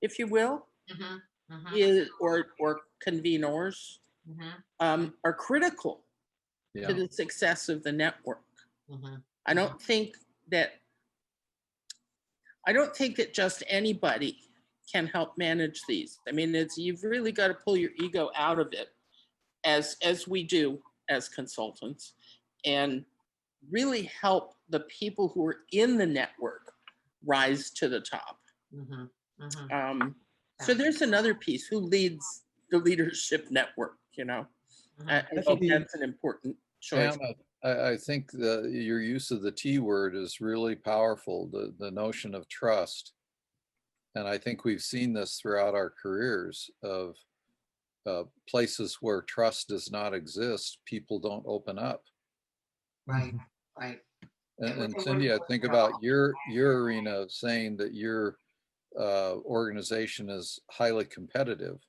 if you will, is or conveners are critical Yeah. to the success of the network. I don't think that just anybody can help manage these. I mean, you've really got to pull your ego out of it, as we do as consultants, and really help the people who are in the network rise to the top. So there's another piece: who leads the leadership network? I think that's an important choice. Pam, I think your use of the T word is really powerful, the notion of trust. And I think we've seen this throughout our careers of places where trust does not exist, people don't open up. Right. And Cindy, I think about your arena saying that your organization is highly competitive.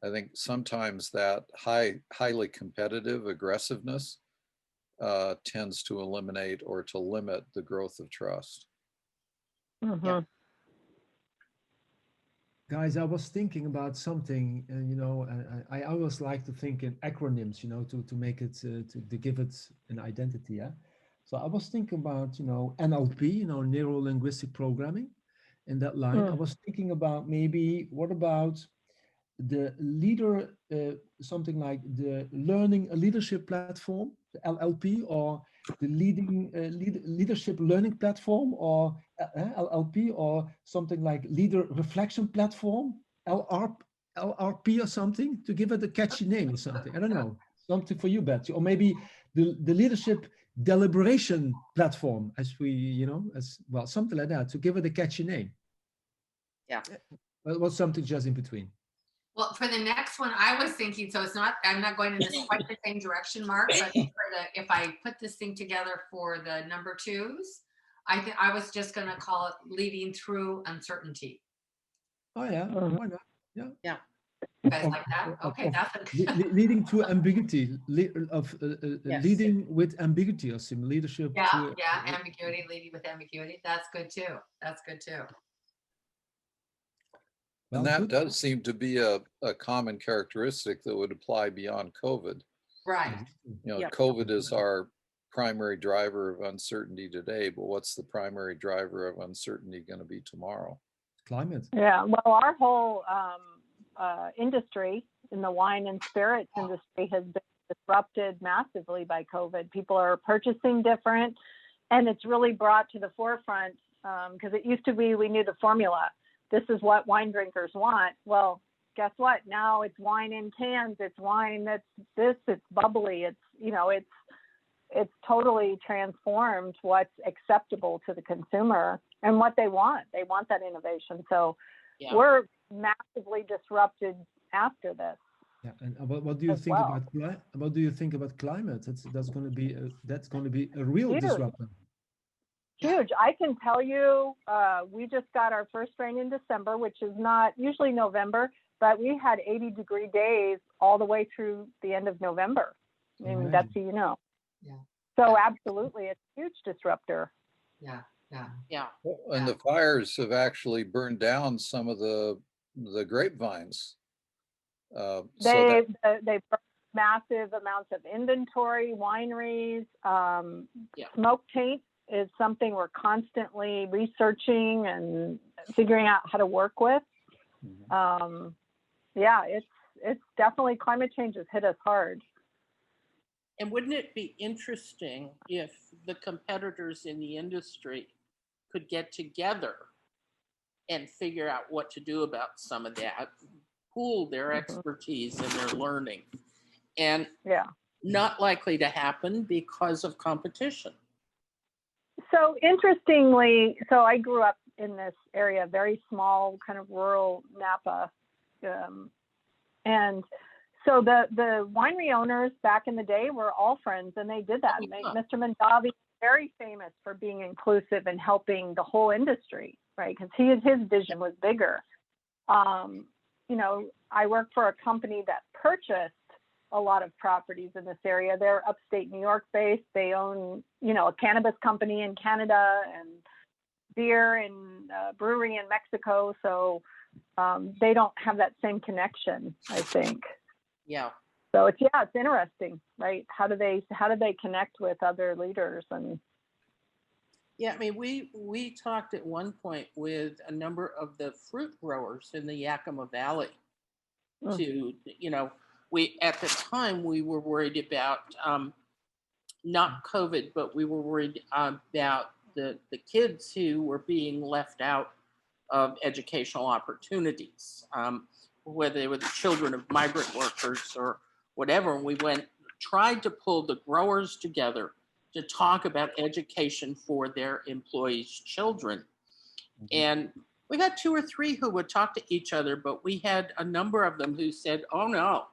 I think sometimes that highly competitive aggressiveness tends to eliminate or to limit the growth of trust. Yeah. guys, I was thinking about something, and I always like to think in acronyms, to make it to give it an identity. Yeah. So I was thinking about NLP, neuro linguistic programming, in that line. I was thinking about maybe what about the leader, something like the learning a leadership platform, the LLP, or the leadership learning platform, or LLP, or something like leader reflection platform, LRP or something, to give it a catchy name or something. I don't know, something for you, Betsy, or maybe the leadership deliberation platform, as well, something like that, to give it a catchy name. Yeah. Well, what's something just in between? Well, for the next one, I was thinking, so I'm not going in quite the same direction, Mark, but if I put this thing together for the number 2s, I was just going to call it leading through uncertainty. Oh yeah, why not? Yeah. You guys like that? Okay, that's leading to ambiguity, Yes. leading with ambiguity, or some leadership. Ambiguity, leading with ambiguity. That's good too. Well, And that good. does seem to be a common characteristic that would apply beyond COVID. Right. Yep. COVID is our primary driver of uncertainty today, but what's the primary driver of uncertainty going to be tomorrow? Climate. Yeah, well, our whole industry in the wine and spirits industry has been disrupted massively by COVID. People are purchasing different, and it's really brought to the forefront because it used to be we knew the formula. This is what wine drinkers want. Well, guess what? Now it's wine in cans. It's wine that's this. It's bubbly. It's it's totally transformed what's acceptable to the consumer and what they want. They want that innovation. So Yeah. we're massively disrupted after this. Yeah, and what do you As think well. about what do you think about climate? That's going to be a real Huge. disruptor. Huge. I can tell you, we just got our first rain in December, which is not usually November, but we had 80-degree days all the way through the end of November. I mean, that's who you know. Yeah. So absolutely, it's a huge disruptor. Yeah. Yeah. Yeah. And the fires have actually burned down some of the grapevines. They've massive amounts of inventory, wineries. Smoke taint is something we're constantly researching and figuring out how to work with. Yeah, it's definitely, climate change has hit us hard. And wouldn't it be interesting if the competitors in the industry could get together and figure out what to do about some of that, pool their expertise and their learning? And Yeah. not likely to happen because of competition. So interestingly, so I grew up in this area, very small, kind of rural Napa. And so the winery owners back in the day were all friends, and they did that. Mr. Mondavi is very famous for being inclusive and helping the whole industry, right? Because his vision was bigger. You know, I work for a company that purchased a lot of properties in this area. They're upstate New York based. They own, a cannabis company in Canada and beer and brewery in Mexico. So they don't have that same connection, I think. Yeah. So it's interesting, right? How do they connect with other leaders? And Yeah, I mean, we talked at one point with a number of the fruit growers in the Yakima Valley to, we at the time we were worried about not COVID, but we were worried about the kids who were being left out of educational opportunities, whether they were the children of migrant workers or whatever. And we tried to pull the growers together to talk about education for their employees' children. And we got 2 or 3 who would talk to each other, but we had a number of them who said, oh no,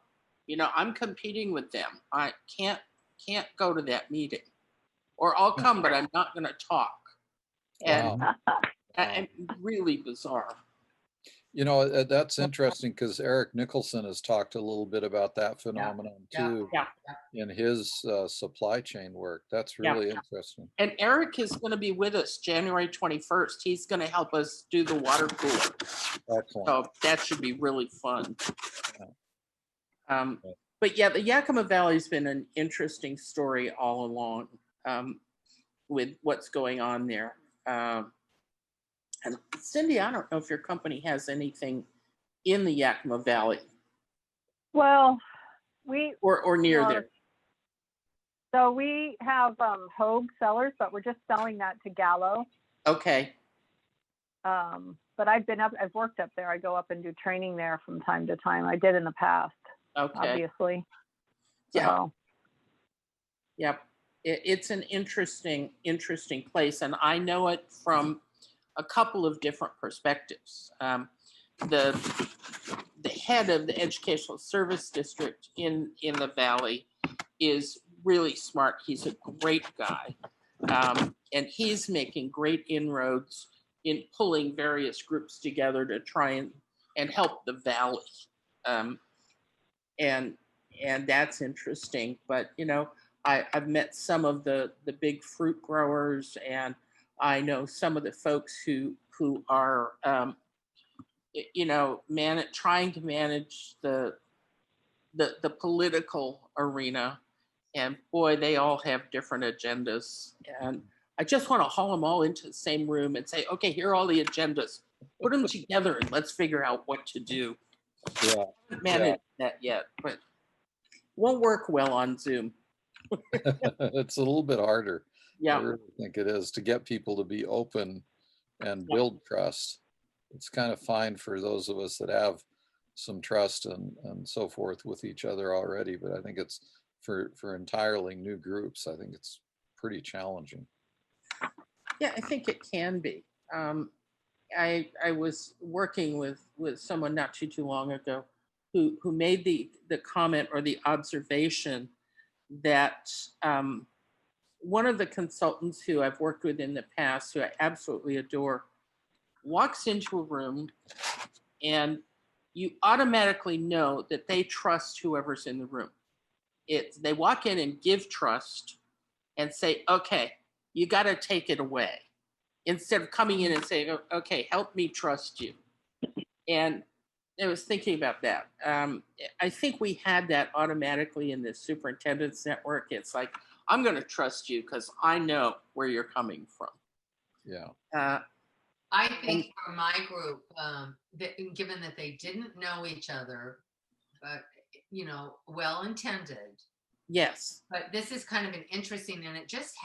I'm competing with them. I can't go to that meeting, or I'll come, but I'm not going to talk. And, and really bizarre. That's interesting because Eric Nicholson has talked a little bit about that phenomenon too in his supply chain work. That's really interesting. And Eric is going to be with us January 21st. He's going to help us do the water cooler. Excellent. So that should be really fun. But yeah, the Yakima Valley has been an interesting story all along with what's going on there. And Cindy, I don't know if your company has anything in the Yakima Valley. Well, or near there. So we have Hogue Cellars, but we're just selling that to Gallo. Okay. But I've worked up there. I go up and do training there from time to time. I did in the past. Okay. Obviously. Yeah. So. Yep. It's an interesting place, and I know it from a couple of different perspectives. The head of the Educational Service District in the Valley is really smart. He's a great guy, and he's making great inroads in pulling various groups together to try and help the Valley, and that's interesting. But I've met some of the big fruit growers, and I know some of the folks who are, trying to manage the political arena. And boy, they all have different agendas. And I just want to haul them all into the same room and say, okay, here are all the agendas. Put them together and let's figure out what to do. Yeah. I haven't managed that yet, but won't work well on Zoom. It's a little bit harder. I Yeah. really think it is to get people to be open and Yeah. build trust. It's kind of fine for those of us that have some trust and so forth with each other already, but I think it's for entirely new groups, I think it's pretty challenging. Yeah, I think it can be. I was working with someone not too long ago who made the comment or the observation that one of the consultants who I've worked with in the past, who I absolutely adore, walks into a room and you automatically know that they trust whoever's in the room. They walk in and give trust and say, okay, you got to take it away, instead of coming in and saying, okay, help me trust you. And I was thinking about that. I think we had that automatically in the superintendent's network. It's like, I'm going to trust you because I know where you're coming from. Yeah. I think for my group, given that they didn't know each other, but well intended. Yes. But this is kind of an interesting, and it just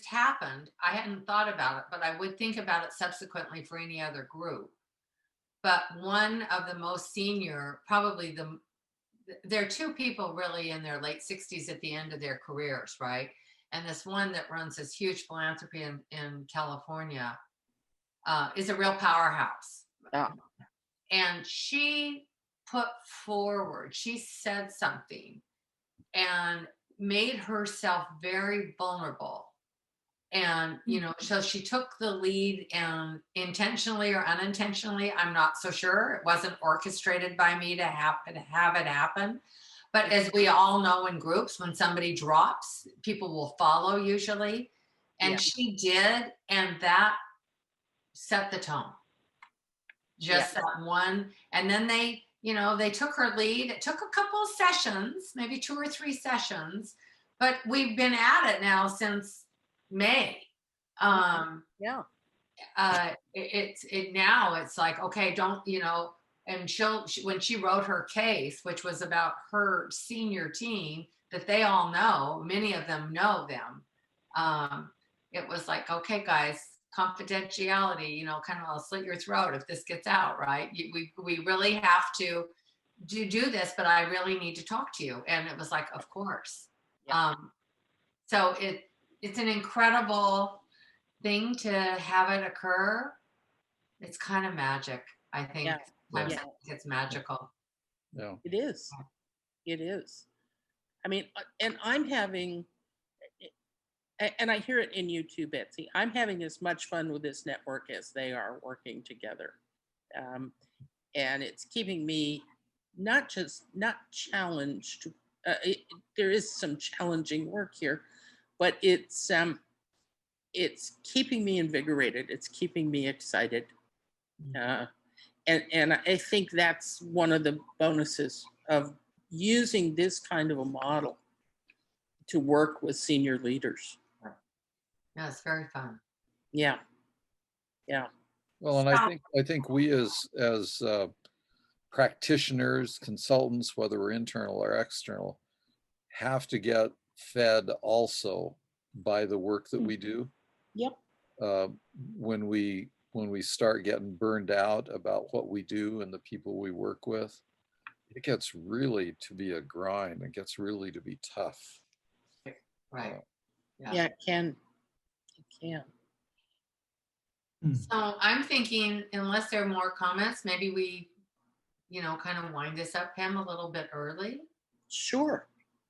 happened. I hadn't thought about it, but I would think about it subsequently for any other group. But one of the most senior, probably there are two people really in their late 60s at the end of their careers, right? And this one that runs this huge philanthropy in California is a real powerhouse. Yeah. And she she said something and made herself very vulnerable. And, so she took the lead, and intentionally or unintentionally, I'm not so sure. It wasn't orchestrated by me to have it happen. But as we all know in groups, when somebody drops, people will follow usually. And Yeah. she did. And that set the tone. Just that one. And then they took her lead. It took a couple of sessions, maybe 2 or 3 sessions, but we've been at it now since May. Yeah. It's like, okay, don't, and when she wrote her case, which was about her senior team that they all know, many of them know them. It was like, okay, guys, confidentiality, kind of, I'll slit your throat if this gets out, right? We really have to do this, but I really need to talk to you. And it was like, of course. Yeah. So it's an incredible thing to have it occur. It's kind of magic, I think. Yeah. Sometimes Yeah. I think it's magical. Yeah. It is. It is. I mean, and I'm having, and I hear it in you too, Betsy, I'm having as much fun with this network as they are working together. And it's keeping me not challenged. There is some challenging work here, but it's keeping me invigorated. It's keeping me excited. And I think that's one of the bonuses of using this kind of a model to work with senior leaders. Yeah, it's very fun. Yeah. Yeah. Well, and I think we as practitioners, consultants, whether we're internal or external, have to get fed also by the work that we do. Yep. When we start getting burned out about what we do and the people we work with, it gets really to be a grind. It gets really to be tough. Right. Yeah, it can. It can. So I'm thinking, unless there are more comments, maybe we, kind of wind this up, Pam, a little bit early. Sure.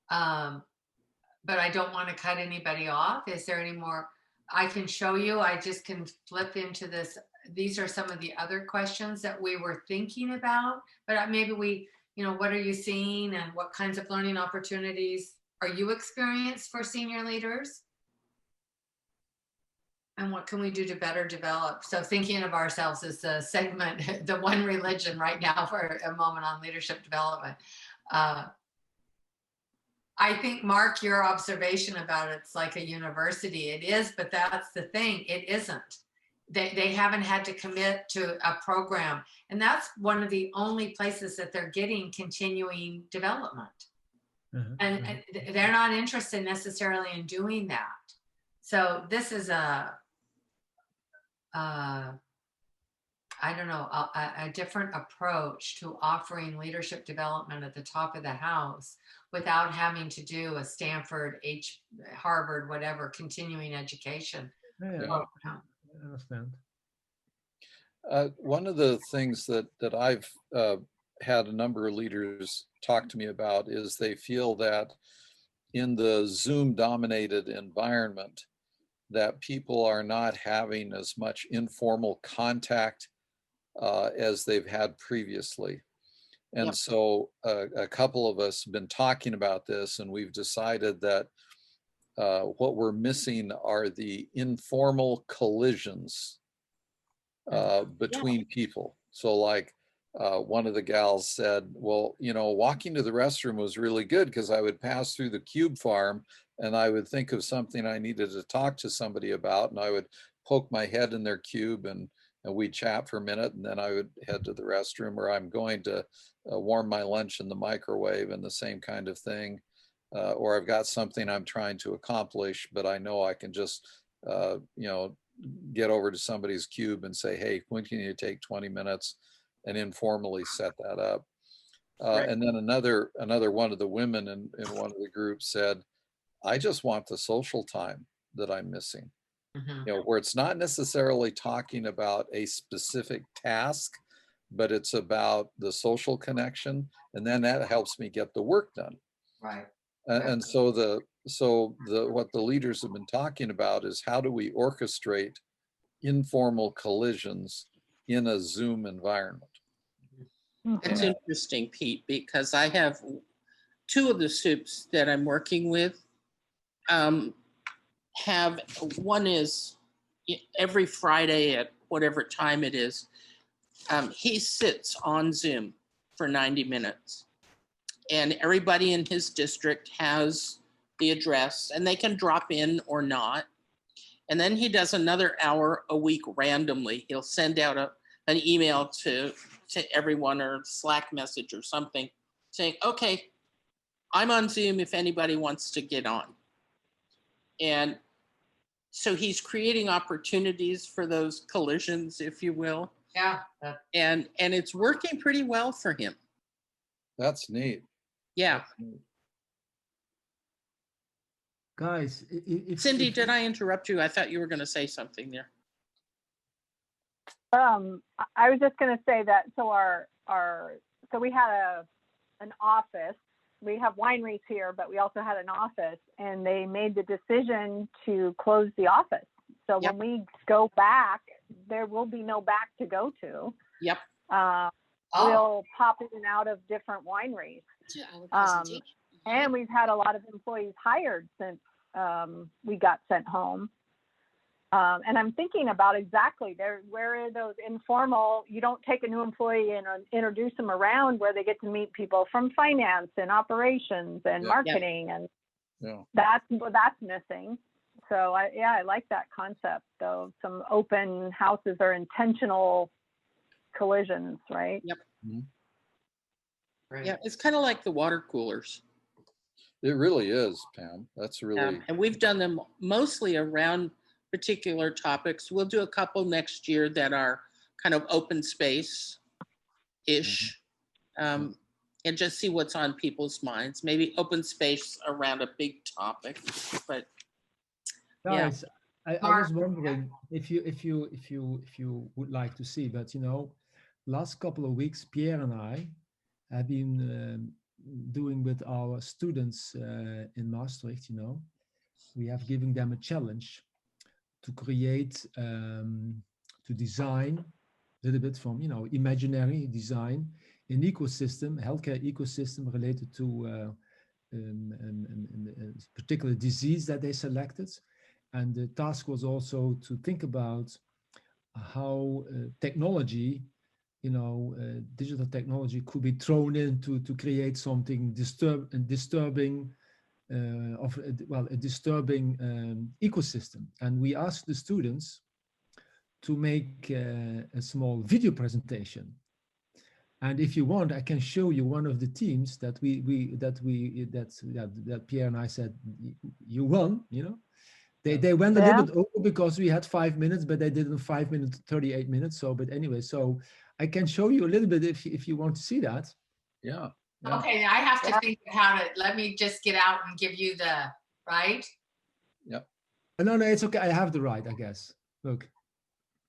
But I don't want to cut anybody off. Is there any more I can show you? I just can flip into this. These are some of the other questions that we were thinking about, but maybe we, what are you seeing and what kinds of learning opportunities are you experienced for senior leaders? And what can we do to better develop? So thinking of ourselves as the segment, the one religion right now for a moment on leadership development. I think, Mark, your observation about it's like a university. It is, but that's the thing. It isn't. They haven't had to commit to a program. And that's one of the only places that they're getting continuing development. And they're not interested necessarily in doing that. So this is I don't know, a different approach to offering leadership development at the top of the house without having to do a Stanford, Harvard, whatever, continuing education Yeah, program. I understand. One of the things that I've had a number of leaders talk to me about is they feel that in the Zoom dominated environment, that people are not having as much informal contact as they've had previously. And Yep. so a couple of us have been talking about this, and we've decided that what we're missing are the informal collisions between people. So like one of the gals said, well, you know, walking to the restroom was really good because I would pass through the cube farm and I would think of something I needed to talk to somebody about, and I would poke my head in their cube and we'd chat for a minute, and then I would head to the restroom, or I'm going to warm my lunch in the microwave, and the same kind of thing. Or I've got something I'm trying to accomplish, but I know I can just, you know, get over to somebody's cube and say, hey, when can you take 20 minutes, and informally set that up. Right. And then another one of the women in one of the groups said, I just want the social time that I'm missing. Mhm. You know, where it's not necessarily talking about a specific task, but it's about the social connection, and then that helps me get the work done. Right. And so what the leaders have been talking about is how do we orchestrate informal collisions in a Zoom environment? It's Mhm. interesting, Pete, because I have two of the soups that I'm working with. Have one is every Friday at whatever time it is. He sits on Zoom for 90 minutes, and everybody in his district has the address, and they can drop in or not. And then he does another hour a week randomly. He'll send out an email to everyone, or Slack message or something, saying, okay, I'm on Zoom if anybody wants to get on. And so he's creating opportunities for those collisions, if you will. Yeah. And it's working pretty well for him. That's neat. Yeah. That's neat. Guys, if Cindy, did I interrupt you? I thought you were going to say something there. I was just going to say that, so so we had an office. We have wineries here, but we also had an office, and they made the decision to close the office. So Yep. when we go back, there will be no back to go to. Yep. We'll pop in and out of different wineries. And we've had a lot of employees hired since we got sent home. And I'm thinking about exactly where are those informal, you don't take a new employee and introduce them around where they get to meet people from finance and operations and Yeah. marketing. And Yeah. that's missing. So I like that concept though. Some open houses or intentional collisions, right? Yep. Right. Yeah. It's kind of like the water coolers. It really is, Pam. That's really, And we've done them mostly around particular topics. We'll do a couple next year that are kind of open space ish, and just see what's on people's minds. Maybe open space around a big topic. But yeah. guys, I was wondering if you would like to see, but you know, last couple of weeks, Pierre and I have been doing with our students in Maastricht. You know, we have given them a challenge to create, to design a little bit from, you know, imaginary design, an ecosystem, healthcare ecosystem related to a particular disease that they selected. And the task was also to think about how technology, you know, digital technology could be thrown in to create something disturbing of well, a disturbing ecosystem. And we asked the students to make a small video presentation. And if you want, I can show you one of the teams that that Pierre and I said you won. You know, they went a Yeah. little bit over because we had 5 minutes, but they did in 5 minutes 38 minutes. So, but anyway, so I can show you a little bit if you want to see that. Yeah. Yeah. Okay, I have to Yeah. think of how to, let me just get out and give you the, right? No, it's okay. I have the right, I guess. Look,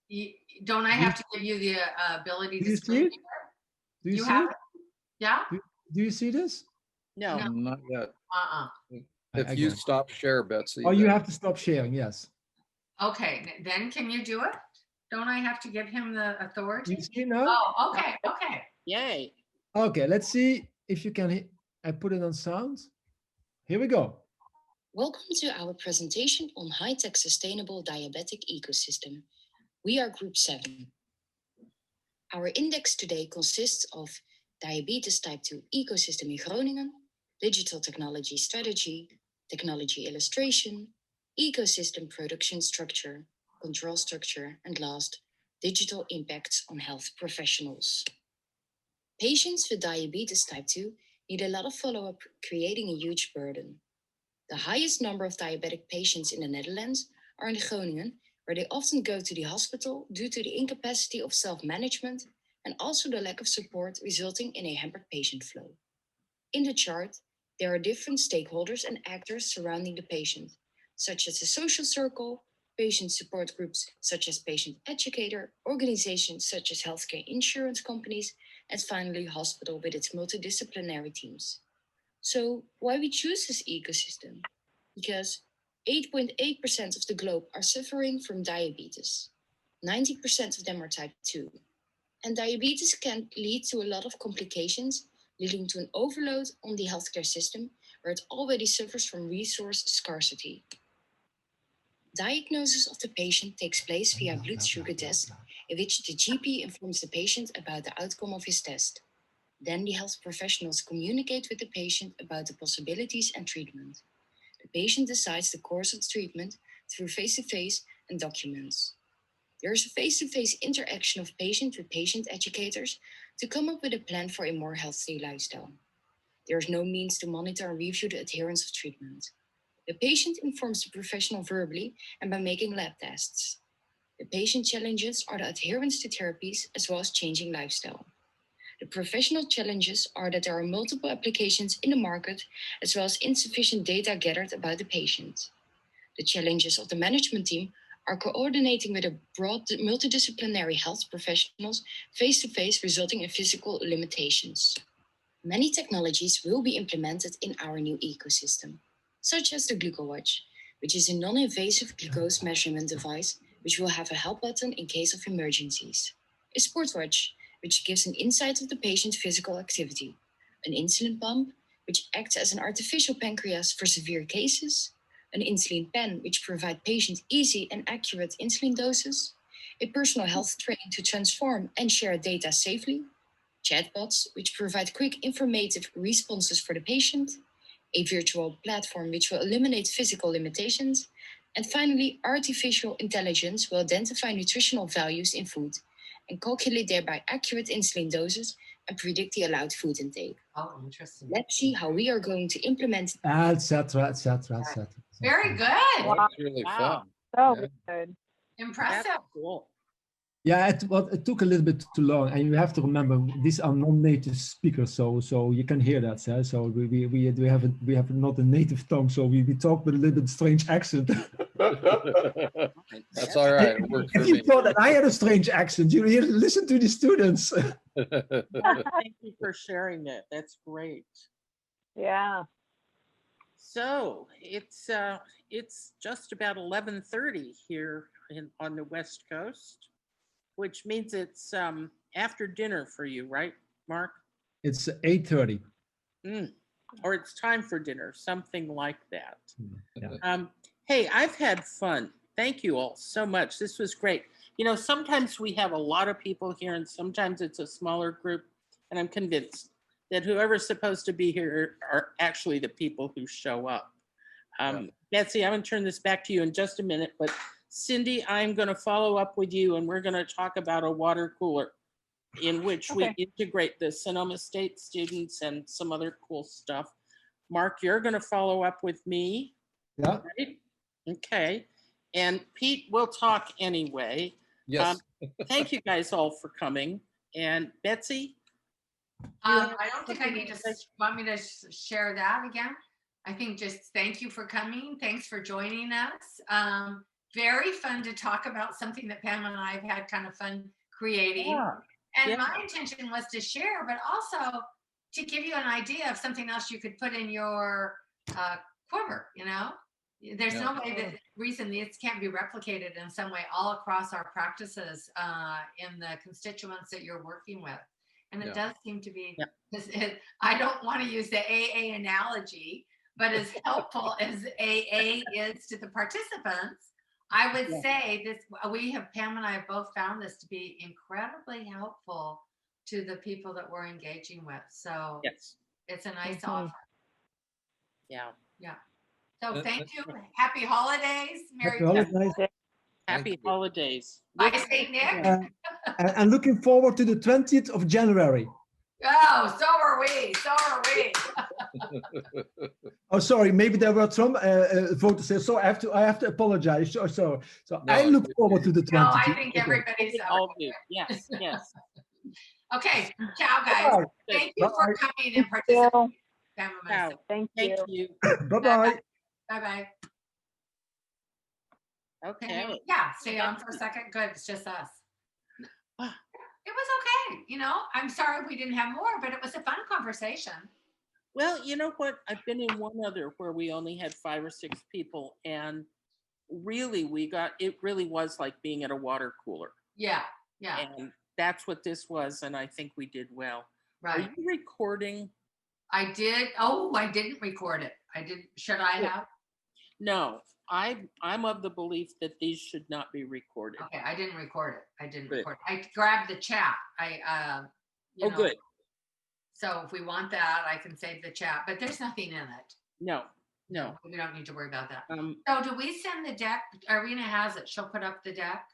You, don't I have to give you the ability do to you see screen it? share? Do you You see have it? it? Yeah? Do you see this? No. No. Not yet. Uh-uh. If you Again. stop share, Betsy. Oh, you then- have to stop sharing. Yes. Okay, then can you do it? Don't I have to give him the authority? You see it now? Oh, okay, okay. Yay. Okay, let's see if you can. I put it on sound. Here we go. Welcome to our presentation on high-tech sustainable diabetic ecosystem. We are Group 7. Our index today consists of diabetes type 2 ecosystem in Groningen, digital technology strategy, technology illustration, ecosystem production structure, control structure, and last, digital impacts on health professionals. Patients with diabetes type 2 need a lot of follow-up, creating a huge burden. The highest number of diabetic patients in the Netherlands are in Groningen, where they often go to the hospital due to the incapacity of self-management and also the lack of support, resulting in a hampered patient flow. In the chart, there are different stakeholders and actors surrounding the patient, such as the social circle, patient support groups such as patient educator, organizations such as healthcare insurance companies, and finally hospital with its multidisciplinary teams. So why we choose this ecosystem? Because 8.8% of the globe are suffering from diabetes. 90% of them are type 2. And diabetes can lead to a lot of complications, leading to an overload on the healthcare system, where it already suffers from resource scarcity. Diagnosis of the patient takes place via blood sugar test, in which the GP informs the patient about the outcome of his test. Then the health professionals communicate with the patient about the possibilities and treatment. The patient decides the course of treatment through face-to-face and documents. There is a face-to-face interaction of patient with patient educators to come up with a plan for a more healthy lifestyle. There is no means to monitor and review the adherence of treatment. The patient informs the professional verbally and by making lab tests. The patient challenges are the adherence to therapies as well as changing lifestyle. The professional challenges are that there are multiple applications in the market as well as insufficient data gathered about the patient. The challenges of the management team are coordinating with a broad multidisciplinary health professionals face-to-face, resulting in physical limitations. Many technologies will be implemented in our new ecosystem, such as the GlucoWatch, which is a non-invasive glucose measurement device which will have a help button in case of emergencies. A SportWatch, which gives an insight of the patient's physical activity. An insulin pump, which acts as an artificial pancreas for severe cases. An insulin pen, which provides patients easy and accurate insulin doses. A personal health trainer to transform and share data safely. Chatbots, which provide quick informative responses for the patient. A virtual platform which will eliminate physical limitations. And finally, artificial intelligence will identify nutritional values in food and calculate thereby accurate insulin doses and predict the allowed food intake. Oh, interesting. Let's see how we are going to implement Etc. Etc. Etc. Very good. That's really Wow. fun. So Yeah. good. Impressive. That's cool. Yeah, it took a little bit too long, and you have to remember these are non-native speakers, so you can hear that. So we have not a native tongue, so we talk with a little bit strange accent. That's all right. It worked for If you me. thought that I had a strange accent, you listen to the students. Thank you for sharing that. That's great. Yeah. So it's just about 11:30 here on the West Coast, which means it's after dinner for you, right, Mark? It's 8:30. Or it's time for dinner, something like that. Yeah. Hey, I've had fun. Thank you all so much. This was great. You know, sometimes we have a lot of people here and sometimes it's a smaller group. And I'm convinced that whoever's supposed to be here are actually the people who show up. Betsy, I'm going to turn this back to you in just a minute, but Cindy, I'm going to follow up with you and we're going to talk about a water cooler in which we integrate the Sonoma State students and some other cool stuff. Mark, you're going to follow up with me. Yeah. Right? Okay. And Pete, we'll talk anyway. Yes. Thank you guys all for coming. And Betsy? I don't think I need to, want me to share that again? I think just thank you for coming. Thanks for joining us. Very fun to talk about something that Pam and I have had kind of fun creating. Yeah. And Yeah. my intention was to share, but also to give you an idea of something else you could put in your quiver, you know? There's Yeah. no way that reason this can't be replicated in some way all across our practices in the constituents that you're working with. And it Yeah. does seem to be, I don't want to use the AA analogy, but as helpful as AA is to the participants, I would say this, Pam and I have both found this to be incredibly helpful to the people that we're engaging with. So Yes. it's a nice offer. Yeah. So thank you. Happy holidays. Merry Happy Christmas. holidays. Happy holidays. Bye, St. Nick. And looking forward to the 20th of January. Oh, so are we. So are we. Oh, sorry. Maybe there were some voters here, so I have to apologize. So I No, look forward to the 20th. No, I think everybody's All do. Yes, yes. okay. Ciao, guys. Bye. Thank you for Bye. coming and participating. Pam and Ciao. myself. Thank Thank you. you. Bye-bye. Bye-bye. Okay. Yeah, stay on for a second. Good. It's just us. It was okay. You know, I'm sorry we didn't have more, but it was a fun conversation. Well, you know what? I've been in one other where we only had 5 or 6 people, and really it really was like being at a water cooler. Yeah. And that's what this was, and I think we did well. Are Right. you recording? I did. Oh, I didn't record it. I did. Should I have? No, I'm of the belief that these should not be recorded. Okay, I didn't record it. I didn't Good. record it. I grabbed the chat. You know, Good. So if we want that, I can save the chat, but there's nothing in it. No. We don't need to worry about that. Um, So do we send the deck? Irina has it. She'll put up the deck.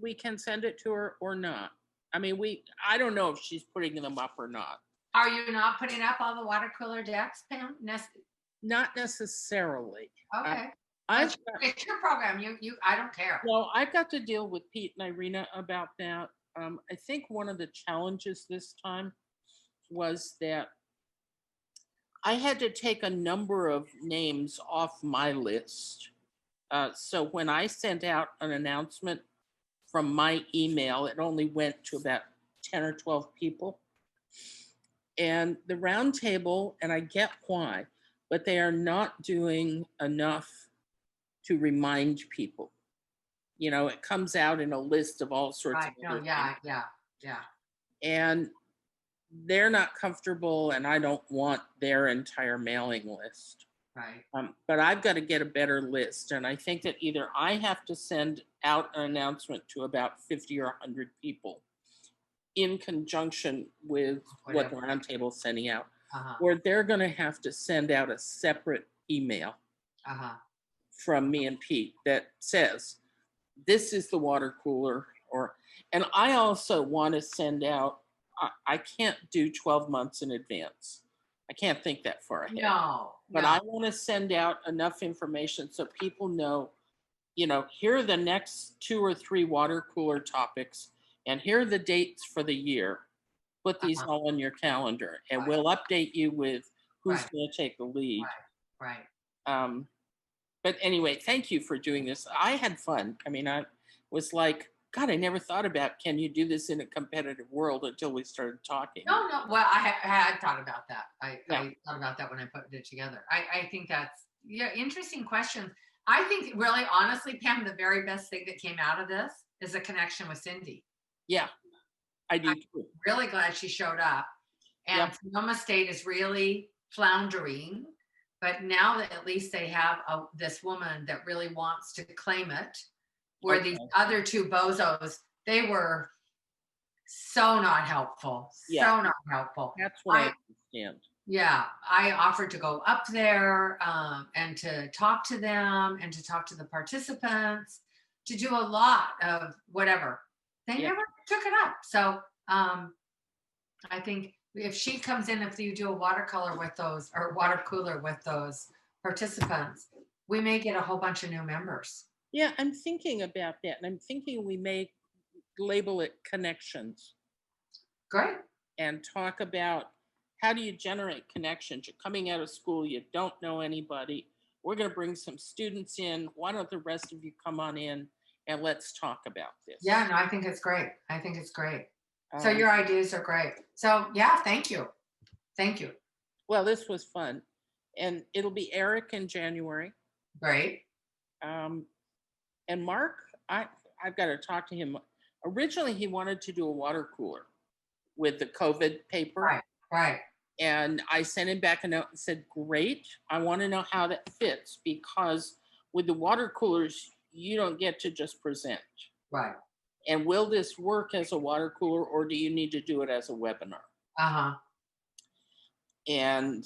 we can send it to her or not. I mean, I don't know if she's putting them up or not. Are you not putting up all the water cooler decks, Pam? Not necessarily. Okay. It's your program. I don't care. Well, I've got to deal with Pete and Irina about that. I think one of the challenges this time was that I had to take a number of names off my list. So when I sent out an announcement from my email, it only went to about 10 or 12 people. And the roundtable, and I get why, but they are not doing enough to remind people. You know, it comes out in a list of all sorts Right. of No, other yeah. things. And they're not comfortable, and I don't want their entire mailing list. Right. But I've got to get a better list, and I think that either I have to send out an announcement to about 50 or 100 people in conjunction with what the roundtable's sending out, or they're going to have to send out a separate email from me and Pete that says, this is the water cooler, and I also want to send out, I can't do 12 months in advance. I can't think that far ahead. But I want to send out enough information so people know, you know, here are the next 2 or 3 water cooler topics, and here are the dates for the year. Put these all on your calendar, and we'll update you with who's going to take the lead. Right. But anyway, thank you for doing this. I had fun. I mean, I was like, God, I never thought about, can you do this in a competitive world until we started talking. No. Well, I had thought about that. I thought about that when I put it together. I think that's interesting questions. I think really, honestly, Pam, the very best thing that came out of this is a connection with Cindy. Yeah, I do too. Really glad she showed up. And Sonoma State is really floundering, but now that at least they have this woman that really wants to claim it, where these other 2 bozos, they were so not helpful. Yeah. So not helpful. That's what I I- understand. Yeah, I offered to go up there and to talk to them and to talk to the participants, to do a lot of whatever. They Yeah. never took it up. So I think if she comes in, if you do a watercolor with those or water cooler with those participants, we may get a whole bunch of new members. Yeah, I'm thinking about that, and I'm thinking we may label it connections Great. and talk about how do you generate connections. You're coming out of school, you don't know anybody. We're going to bring some students in. Why don't the rest of you come on in and let's talk about this? Yeah, no, I think it's great. I think it's great. So Um, your ideas are great. So yeah, thank you. Thank you. well, this was fun, and it'll be Eric in January. Great. And Mark, I've got to talk to him. Originally, he wanted to do a water cooler with the COVID paper. Right. Right. And I sent him back a note and said, great, I want to know how that fits, because with the water coolers, you don't get to just present. Right. And will this work as a water cooler, or do you need to do it as a webinar? Uh-huh. And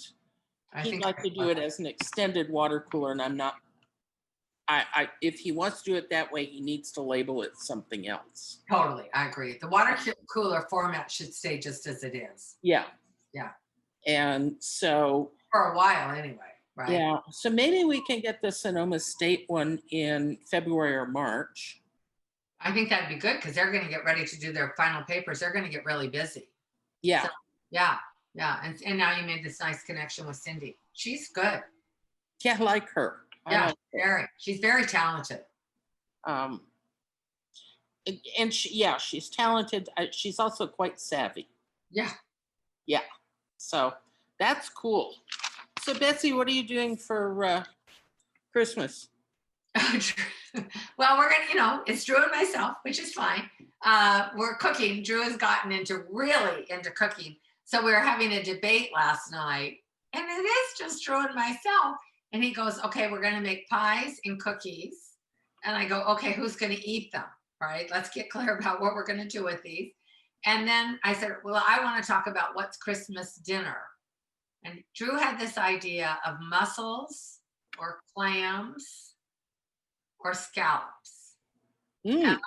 I he'd think like to do it as an extended water cooler, and I'm not, if he wants to do it that way, he needs to label it something else. totally. I agree. The water cooler format should stay just as it is Yeah. Yeah. And so, for a while anyway. Right. yeah, so maybe we can get the Sonoma State one in February or March. I think that'd be good because they're going to get ready to do their final papers. They're going to get really busy. Yeah. So, yeah. Yeah. And now you made this nice connection with Cindy. She's good. Yeah, I like her. I Yeah. like her. Very. She's very talented. And she's talented. She's also quite savvy. Yeah. So that's cool. So Betsy, what are you doing for Christmas? Well, we're gonna, it's Drew and myself, which is fine. We're cooking. Drew has gotten really into cooking. So we were having a debate last night, and it is just Drew and myself. And he goes, okay, we're gonna make pies and cookies. And I go, okay, who's gonna eat them? Right? Let's get clear about what we're gonna do with these. And then I said, well, I want to talk about what's Christmas dinner. And Drew had this idea of mussels or clams or scallops. Mm,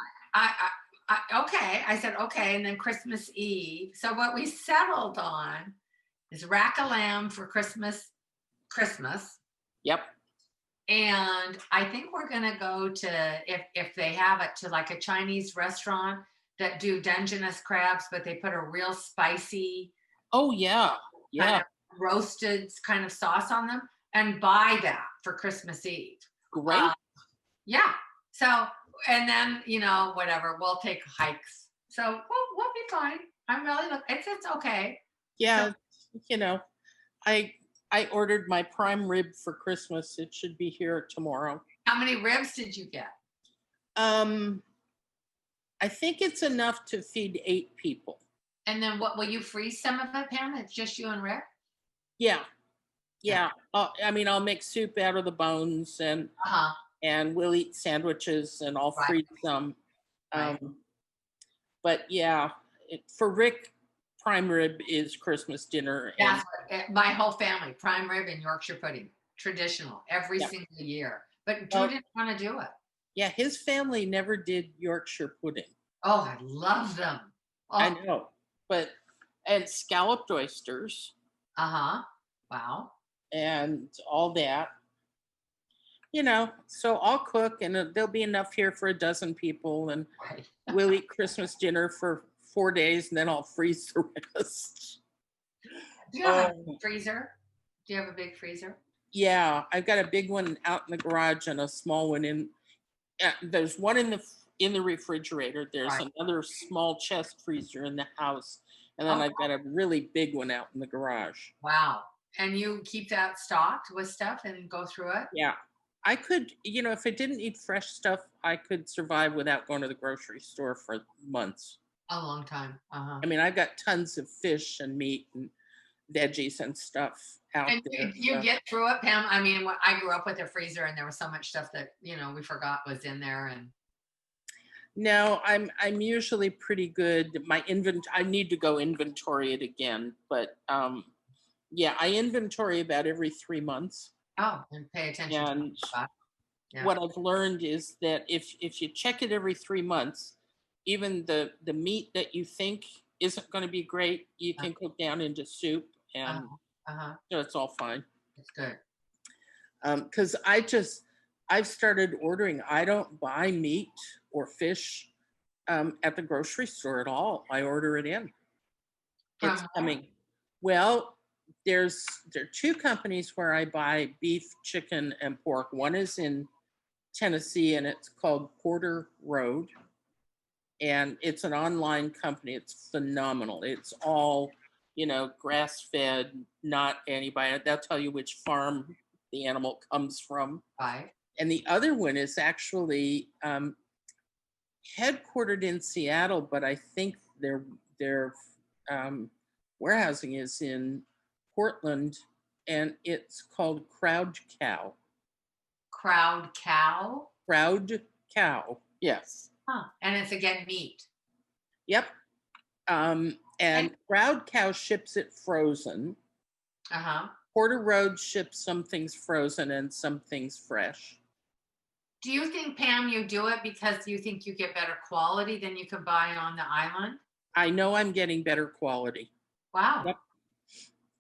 Okay. I said, okay. And then Christmas Eve. So what we settled on is rack a lamb for Christmas. yep. And I think we're going to go to, if they have it, to like a Chinese restaurant that do Dungeness crabs, but they put a real spicy Oh yeah. kind Yeah. of roasted kind of sauce on them, and buy that for Christmas Eve. Great. Yeah. So, and then, whatever, we'll take hikes. So we'll be fine. I'm really, it's okay. Yeah. I ordered my prime rib for Christmas. It should be here tomorrow. How many ribs did you get? I think it's enough to feed 8 people. And then what, will you freeze some of it, Pam? It's just you and Rick? Yeah. Yeah. I'll make soup out of the bones, Uh-huh. and we'll eat sandwiches, and I'll Right. freeze some. Right. But yeah, for Rick, prime rib is Christmas dinner. And That's what, my whole family, prime rib and Yorkshire pudding, traditional, every Yeah. single year. But Drew Well- didn't want to do it. yeah, his family never did Yorkshire pudding. Oh, I love them. Oh, I know, and scalloped oysters uh-huh. Wow. and all that. So I'll cook, and there'll be enough here for 12 people, and Right. we'll eat Christmas dinner for 4 days, and then I'll freeze the rest. Do you have a Um, freezer? Do you have a big freezer? Yeah, I've got a big one out in the garage and a small one in. There's one in the refrigerator. There's Right. another small chest freezer in the house, and then Oh, I've got a really big one out in the garage. Wow. And you keep that stocked with stuff and go through it? Yeah, I could. If I didn't eat fresh stuff, I could survive without going to the grocery store for months. A long time. Uh-huh. I've got tons of fish and meat and veggies and stuff out And there. you so- get through it, Pam? I mean, I grew up with a freezer and there was so much stuff that, we forgot was in there. And No, I'm usually pretty good. I need to go inventory it again, but yeah, I inventory about every 3 months. Oh, and pay attention to And that. Yeah. what I've learned is that if you check it every 3 months, even the meat that you think isn't going to be great, you can cook down into soup, and Uh-huh. so it's all fine. It's good. Because I've started ordering. I don't buy meat or fish at the grocery store at all. I order it in. It's From coming. Well, there are two companies where I buy beef, chicken, and pork. One is in Tennessee, and it's called Porter Road, and it's an online company. It's phenomenal. It's all, grass-fed, not antibiotic. They'll tell you which farm the animal comes from. Right. And the other one is actually headquartered in Seattle, but I think their warehousing is in Portland, and it's called Crowd Cow. Crowd cow. Crowd Cow, yes. Huh. And it's again meat. Yep. And Crowd Cow ships it frozen. Uh-huh. Porter Road ships some things frozen and some things fresh. Do you think, Pam, you do it because you think you get better quality than you can buy on the island? I know I'm getting better quality. Wow. Yep.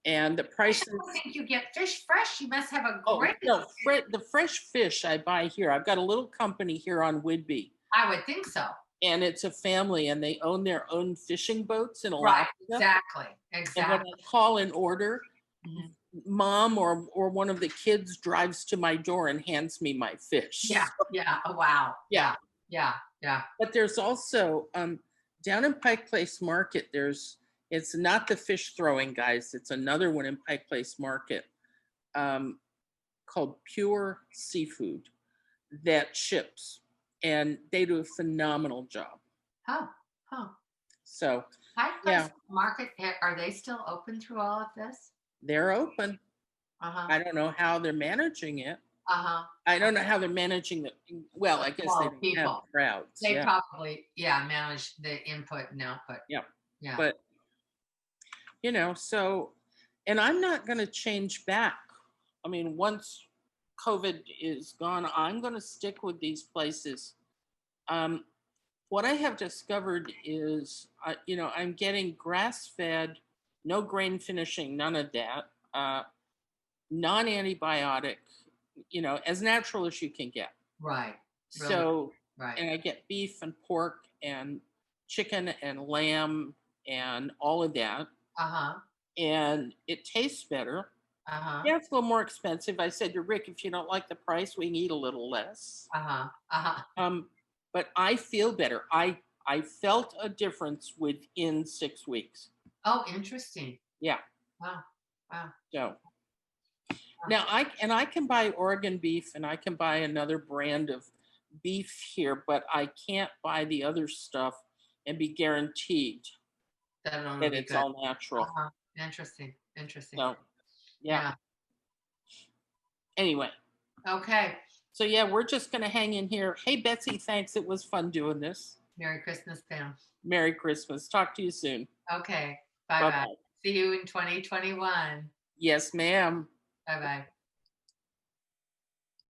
And the prices. I think you get fish fresh. You must have a great. No, the fresh fish I buy here. I've got a little company here on Whidbey. I would think so. And it's a family, and they own their own fishing boats in Right. Alaska. Exactly. And when I call an order, Mhm. mom or one of the kids drives to my door and hands me my fish. Yeah. Yeah. Oh, wow. Yeah. Yeah. Yeah. But there's also down in Pike Place Market, it's not the fish throwing guys. It's another one in Pike Place Market called Pure Seafood that ships, and they do a phenomenal job. Huh. So High Yeah. Place Market, are they still open through all of this? they're open. Uh-huh. I don't know how they're managing it. Uh-huh. I don't know how they're managing well, I guess they Well, don't have people. crowds. They Yeah. probably, manage the input and output. Yep. Yeah. But, so, and I'm not going to change back. I mean, once COVID is gone, I'm going to stick with these places. What I have discovered is, I'm getting grass-fed, no grain finishing, none of that, non-antibiotic, as natural as you can get. Right. Really? So, Right. and I get beef and pork and chicken and lamb and all of that. Uh-huh. And it tastes better. Uh-huh. Yeah, it's a little more expensive. I said to Rick, if you don't like the price, we can eat a little less. Uh-huh. Uh-huh. But I feel better. I felt a difference within 6 weeks. Oh, interesting. Yeah. Wow. So now I can buy Oregon beef, and I can buy another brand of beef here, but I can't buy the other stuff and be guaranteed That'll that be it's good. all natural. Uh-huh. Interesting. So yeah. Anyway. Okay. So yeah, we're just gonna hang in here. Hey Betsy, thanks. It was fun doing this. Merry Christmas, Pam. Merry Christmas. Talk to you soon. Okay. Bye-bye. Bye-bye. See you in 2021. Yes, ma'am. Bye-bye.